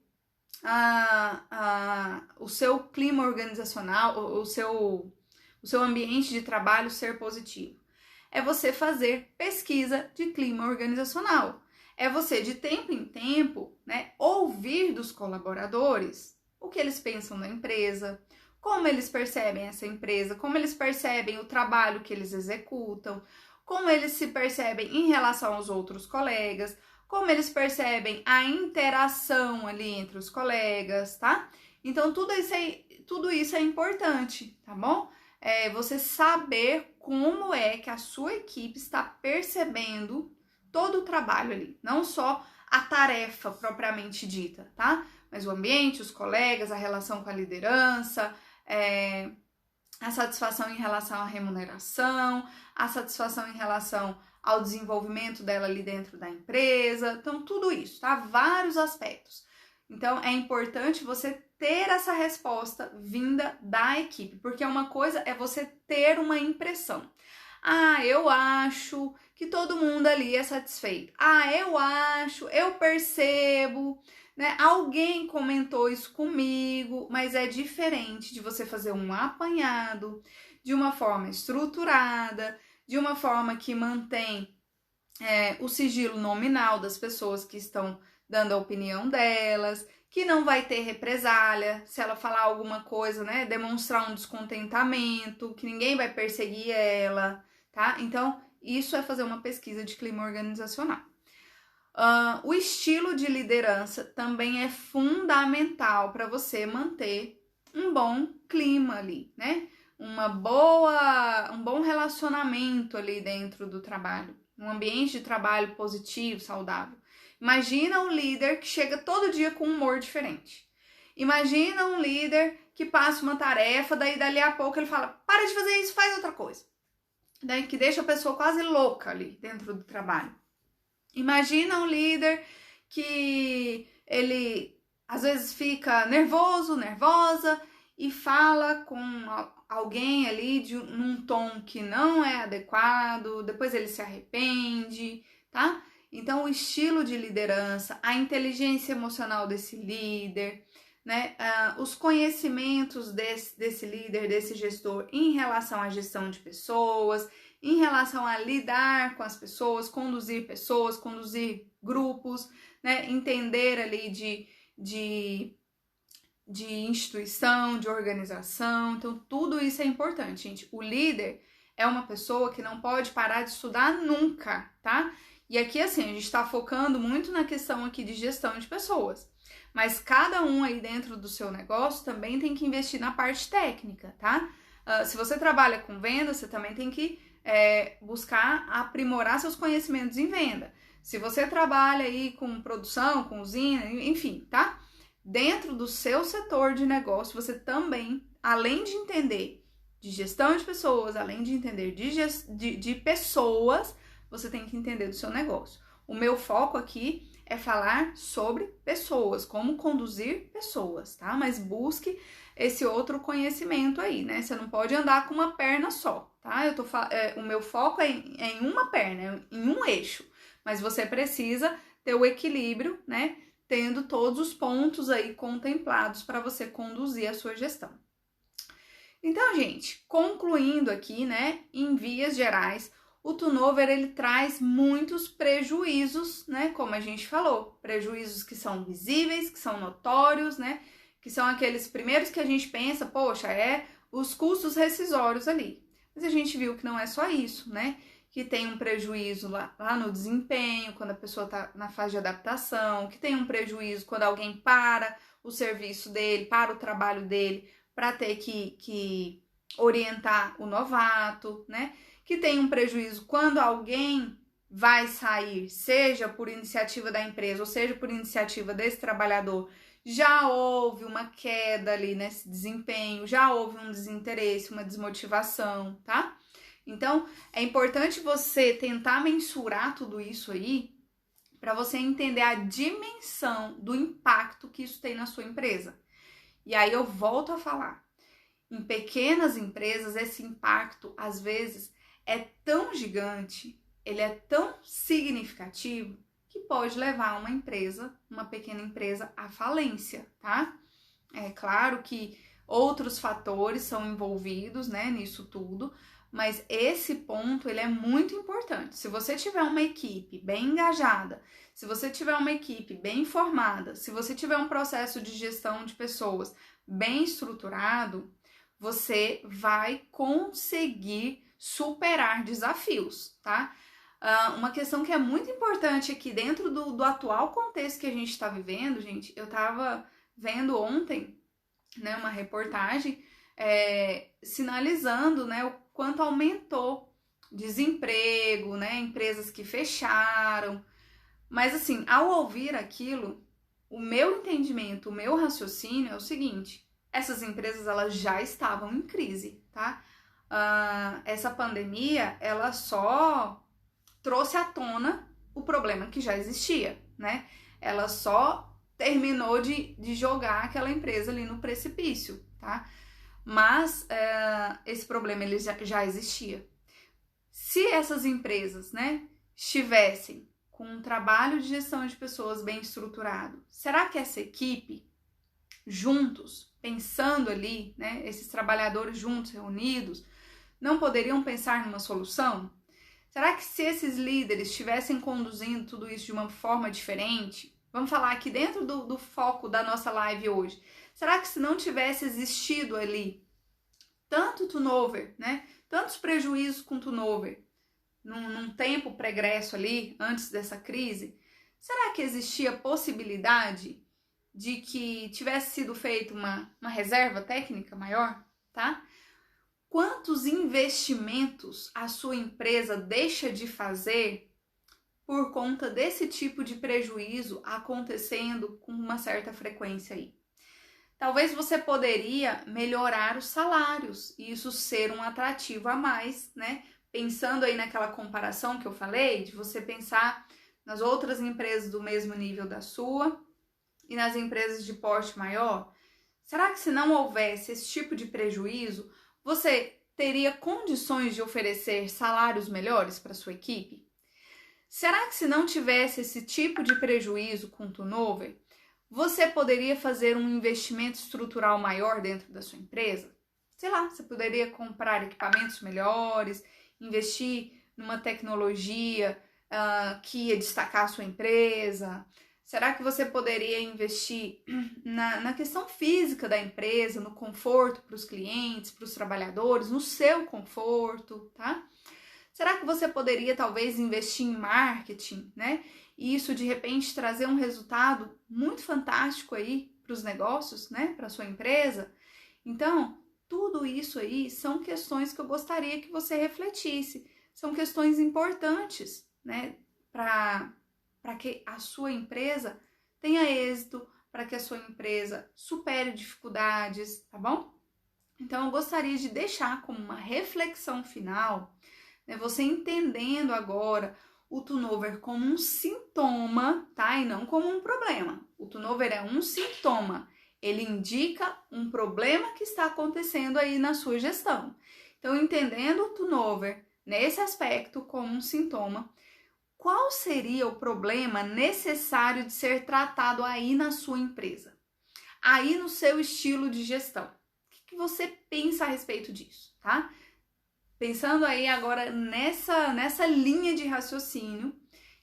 o seu clima organizacional, o seu ambiente de trabalho ser positivo. É você fazer pesquisa de clima organizacional. É você, de tempo em tempo, né, ouvir dos colaboradores o que eles pensam da empresa, como eles percebem essa empresa, como eles percebem o trabalho que eles executam, como eles se percebem em relação aos outros colegas, como eles percebem a interação ali entre os colegas, tá? Então, tudo isso é importante, tá bom? Você saber como é que a sua equipe está percebendo todo o trabalho ali, não só a tarefa propriamente dita, tá? mas o ambiente, os colegas, a relação com a liderança, a satisfação em relação à remuneração, a satisfação em relação ao desenvolvimento dela ali dentro da empresa. Então, tudo isso, tá? Vários aspectos. Então, é importante você ter essa resposta vinda da equipe, porque uma coisa é você ter uma impressão. Ah, eu acho que todo mundo ali é satisfeito. Ah, eu acho, eu percebo, né? Alguém comentou isso comigo, mas é diferente de você fazer um apanhado de uma forma estruturada, de uma forma que mantém o sigilo nominal das pessoas que estão dando a opinião delas, que não vai ter represália se ela falar alguma coisa, né? Demonstrar um descontentamento, que ninguém vai perseguir ela, tá? Então, isso é fazer uma pesquisa de clima organizacional. O estilo de liderança também é fundamental para você manter um bom clima ali, né? Um bom relacionamento ali dentro do trabalho, um ambiente de trabalho positivo, saudável. Imagina um líder que chega todo dia com um humor diferente. Imagina um líder que passa uma tarefa, daí dali a pouco ele fala, para de fazer isso, faz outra coisa. Daí que deixa a pessoa quase louca ali dentro do trabalho. Imagina um líder que ele às vezes fica nervoso, nervosa e fala com alguém ali num tom que não é adequado, depois ele se arrepende, tá? Então, o estilo de liderança, a inteligência emocional desse líder, né? Os conhecimentos desse líder, desse gestor em relação à gestão de pessoas, em relação a lidar com as pessoas, conduzir grupos, né? Entender ali de instituição, de organização. Então, tudo isso é importante, gente. O líder é uma pessoa que não pode parar de estudar nunca, tá? E aqui, assim, a gente está focando muito na questão aqui de gestão de pessoas. Mas cada um aí dentro do seu negócio também tem que investir na parte técnica, tá? Se você trabalha com venda, você também tem que buscar aprimorar seus conhecimentos em venda. Se você trabalha aí com produção, com usina, enfim, tá? Dentro do seu setor de negócio, você também, além de entender de gestão de pessoas, além de entender de pessoas, você tem que entender do seu negócio. O meu foco aqui é falar sobre pessoas, como conduzir pessoas, tá? Mas busque esse outro conhecimento aí, né? Você não pode andar com uma perna só, tá? O meu foco é em uma perna, em um eixo, mas você precisa ter o equilíbrio, né? Tendo todos os pontos aí contemplados para você conduzir a sua gestão. Então, gente, concluindo aqui, né? Em vias gerais, o turnover, ele traz muitos prejuízos, né? Como a gente falou, prejuízos que são visíveis, que são notórios, né? Que são aqueles primeiros que a gente pensa, poxa, os custos rescisórios ali. Mas a gente viu que não é só isso, né? Que tem um prejuízo lá no desempenho, quando a pessoa está na fase de adaptação, que tem um prejuízo quando alguém para o serviço dele, para o trabalho dele, para ter que orientar o novato, né? Que tem um prejuízo quando alguém vai sair, seja por iniciativa da empresa ou seja por iniciativa desse trabalhador, já houve uma queda ali nesse desempenho, já houve um desinteresse, uma desmotivação, tá? Então, é importante você tentar mensurar tudo isso aí para você entender a dimensão do impacto que isso tem na sua empresa. E aí eu volto a falar, em pequenas empresas esse impacto às vezes é tão gigante, ele é tão significativo que pode levar uma pequena empresa à falência, tá? É claro que outros fatores são envolvidos, né, nisso tudo, mas esse ponto, ele é muito importante. Se você tiver uma equipe bem engajada, se você tiver uma equipe bem formada, se você tiver um processo de gestão de pessoas bem estruturado, você vai conseguir superar desafios, tá? Uma questão que é muito importante aqui dentro do atual contexto que a gente está vivendo, gente, eu estava vendo ontem, né, uma reportagem sinalizando, né, o quanto aumentou desemprego, né, empresas que fecharam. Mas assim, ao ouvir aquilo, o meu entendimento, o meu raciocínio é o seguinte: essas empresas elas já estavam em crise, tá? Essa pandemia, ela só trouxe à tona o problema que já existia, né? Ela só terminou de jogar aquela empresa ali no precipício, tá? Mas esse problema ele já existia. Se essas empresas, né, estivessem com um trabalho de gestão de pessoas bem estruturado, será que essa equipe, juntos, pensando ali, né, esses trabalhadores juntos, reunidos, não poderiam pensar numa solução? Será que se esses líderes estivessem conduzindo tudo isso de uma forma diferente, vamos falar aqui dentro do foco da nossa live hoje, será que se não tivesse existido ali tanto turnover, né, tantos prejuízos com turnover, num tempo pregresso ali, antes dessa crise, será que existia possibilidade de que tivesse sido feita uma reserva técnica maior, tá? Quantos investimentos a sua empresa deixa de fazer por conta desse tipo de prejuízo acontecendo com uma certa frequência aí? Talvez você poderia melhorar os salários e isso ser um atrativo a mais, né? Pensando aí naquela comparação que eu falei, de você pensar nas outras empresas do mesmo nível da sua e nas empresas de porte maior. Será que se não houvesse esse tipo de prejuízo, você teria condições de oferecer salários melhores para sua equipe? Será que se não tivesse esse tipo de prejuízo com turnover, você poderia fazer um investimento estrutural maior dentro da sua empresa? Sei lá, você poderia comprar equipamentos melhores, investir numa tecnologia que ia destacar a sua empresa? Será que você poderia investir na questão física da empresa, no conforto para os clientes, para os trabalhadores, no seu conforto, tá? Será que você poderia talvez investir em marketing, né? E isso de repente trazer um resultado muito fantástico aí para os negócios, né? Para a sua empresa? Então, tudo isso aí são questões que eu gostaria que você refletisse. São questões importantes, né? Para que a sua empresa tenha êxito, para que a sua empresa supere dificuldades, tá bom? Então, eu gostaria de deixar como uma reflexão final, né, você entendendo agora o turnover como um sintoma, tá? E não como um problema. O turnover é um sintoma. Ele indica um problema que está acontecendo aí na sua gestão. Então, entendendo o turnover nesse aspecto como um sintoma, qual seria o problema necessário de ser tratado aí na sua empresa? Aí no seu estilo de gestão. O que você pensa a respeito disso, tá? Pensando aí agora nessa linha de raciocínio,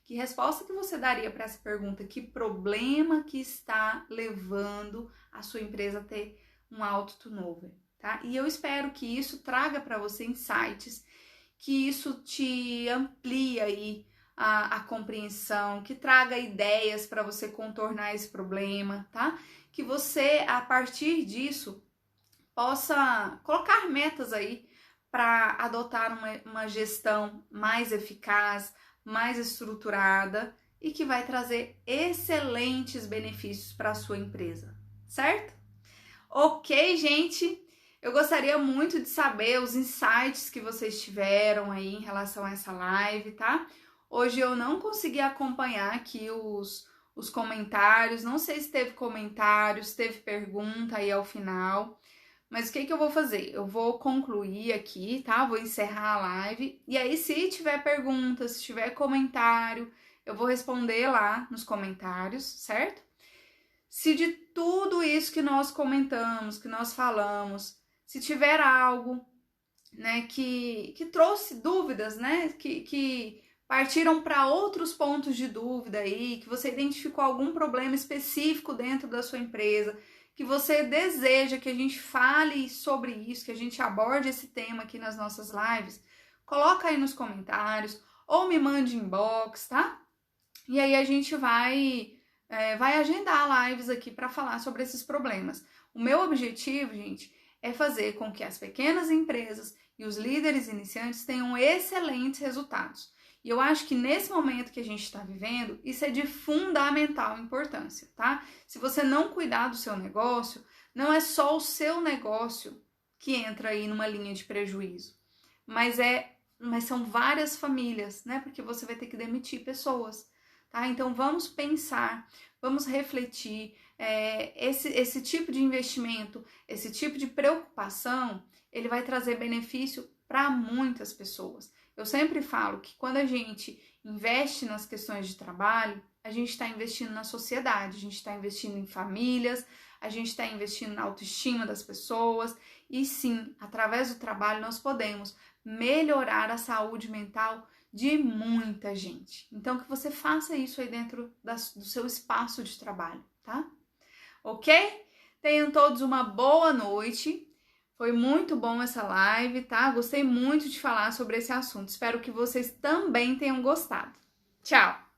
que resposta que você daria para essa pergunta? Que problema que está levando a sua empresa a ter um alto turnover, tá? E eu espero que isso traga para você insights, que isso te amplie aí a compreensão, que traga ideias para você contornar esse problema, tá? Que você, a partir disso, possa colocar metas aí para adotar uma gestão mais eficaz, mais estruturada e que vai trazer excelentes benefícios para a sua empresa, certo? Ok, gente? Eu gostaria muito de saber os insights que vocês tiveram aí em relação a essa live, tá? Hoje eu não consegui acompanhar aqui os comentários, não sei se teve comentários, teve pergunta aí ao final, mas o que eu vou fazer? Eu vou concluir aqui, tá? Vou encerrar a live, e aí se tiver pergunta, se tiver comentário, eu vou responder lá nos comentários, certo? Se de tudo isso que nós comentamos, que nós falamos, se tiver algo, né, que trouxe dúvidas, né, que partiram para outros pontos de dúvida aí, que você identificou algum problema específico dentro da sua empresa, que você deseja que a gente fale sobre isso, que a gente aborde esse tema aqui nas nossas lives, coloca aí nos comentários ou me mande inbox, tá? E aí a gente vai agendar lives aqui para falar sobre esses problemas. O meu objetivo, gente, é fazer com que as pequenas empresas e os líderes iniciantes tenham excelentes resultados. E eu acho que nesse momento que a gente está vivendo, isso é de fundamental importância, tá? Se você não cuidar do seu negócio, não é só o seu negócio que entra aí numa linha de prejuízo, mas são várias famílias, né? Porque você vai ter que demitir pessoas, tá? Então vamos pensar, vamos refletir. Esse tipo de investimento, esse tipo de preocupação, ele vai trazer benefício para muitas pessoas. Eu sempre falo que quando a gente investe nas questões de trabalho, a gente está investindo na sociedade, a gente está investindo em famílias, a gente está investindo na autoestima das pessoas e sim, através do trabalho nós podemos melhorar a saúde mental de muita gente. Então que você faça isso aí dentro do seu espaço de trabalho, tá? Ok? Tenham todos uma boa noite. Foi muito bom essa live, tá? Gostei muito de falar sobre esse assunto. Espero que vocês também tenham gostado. Tchau!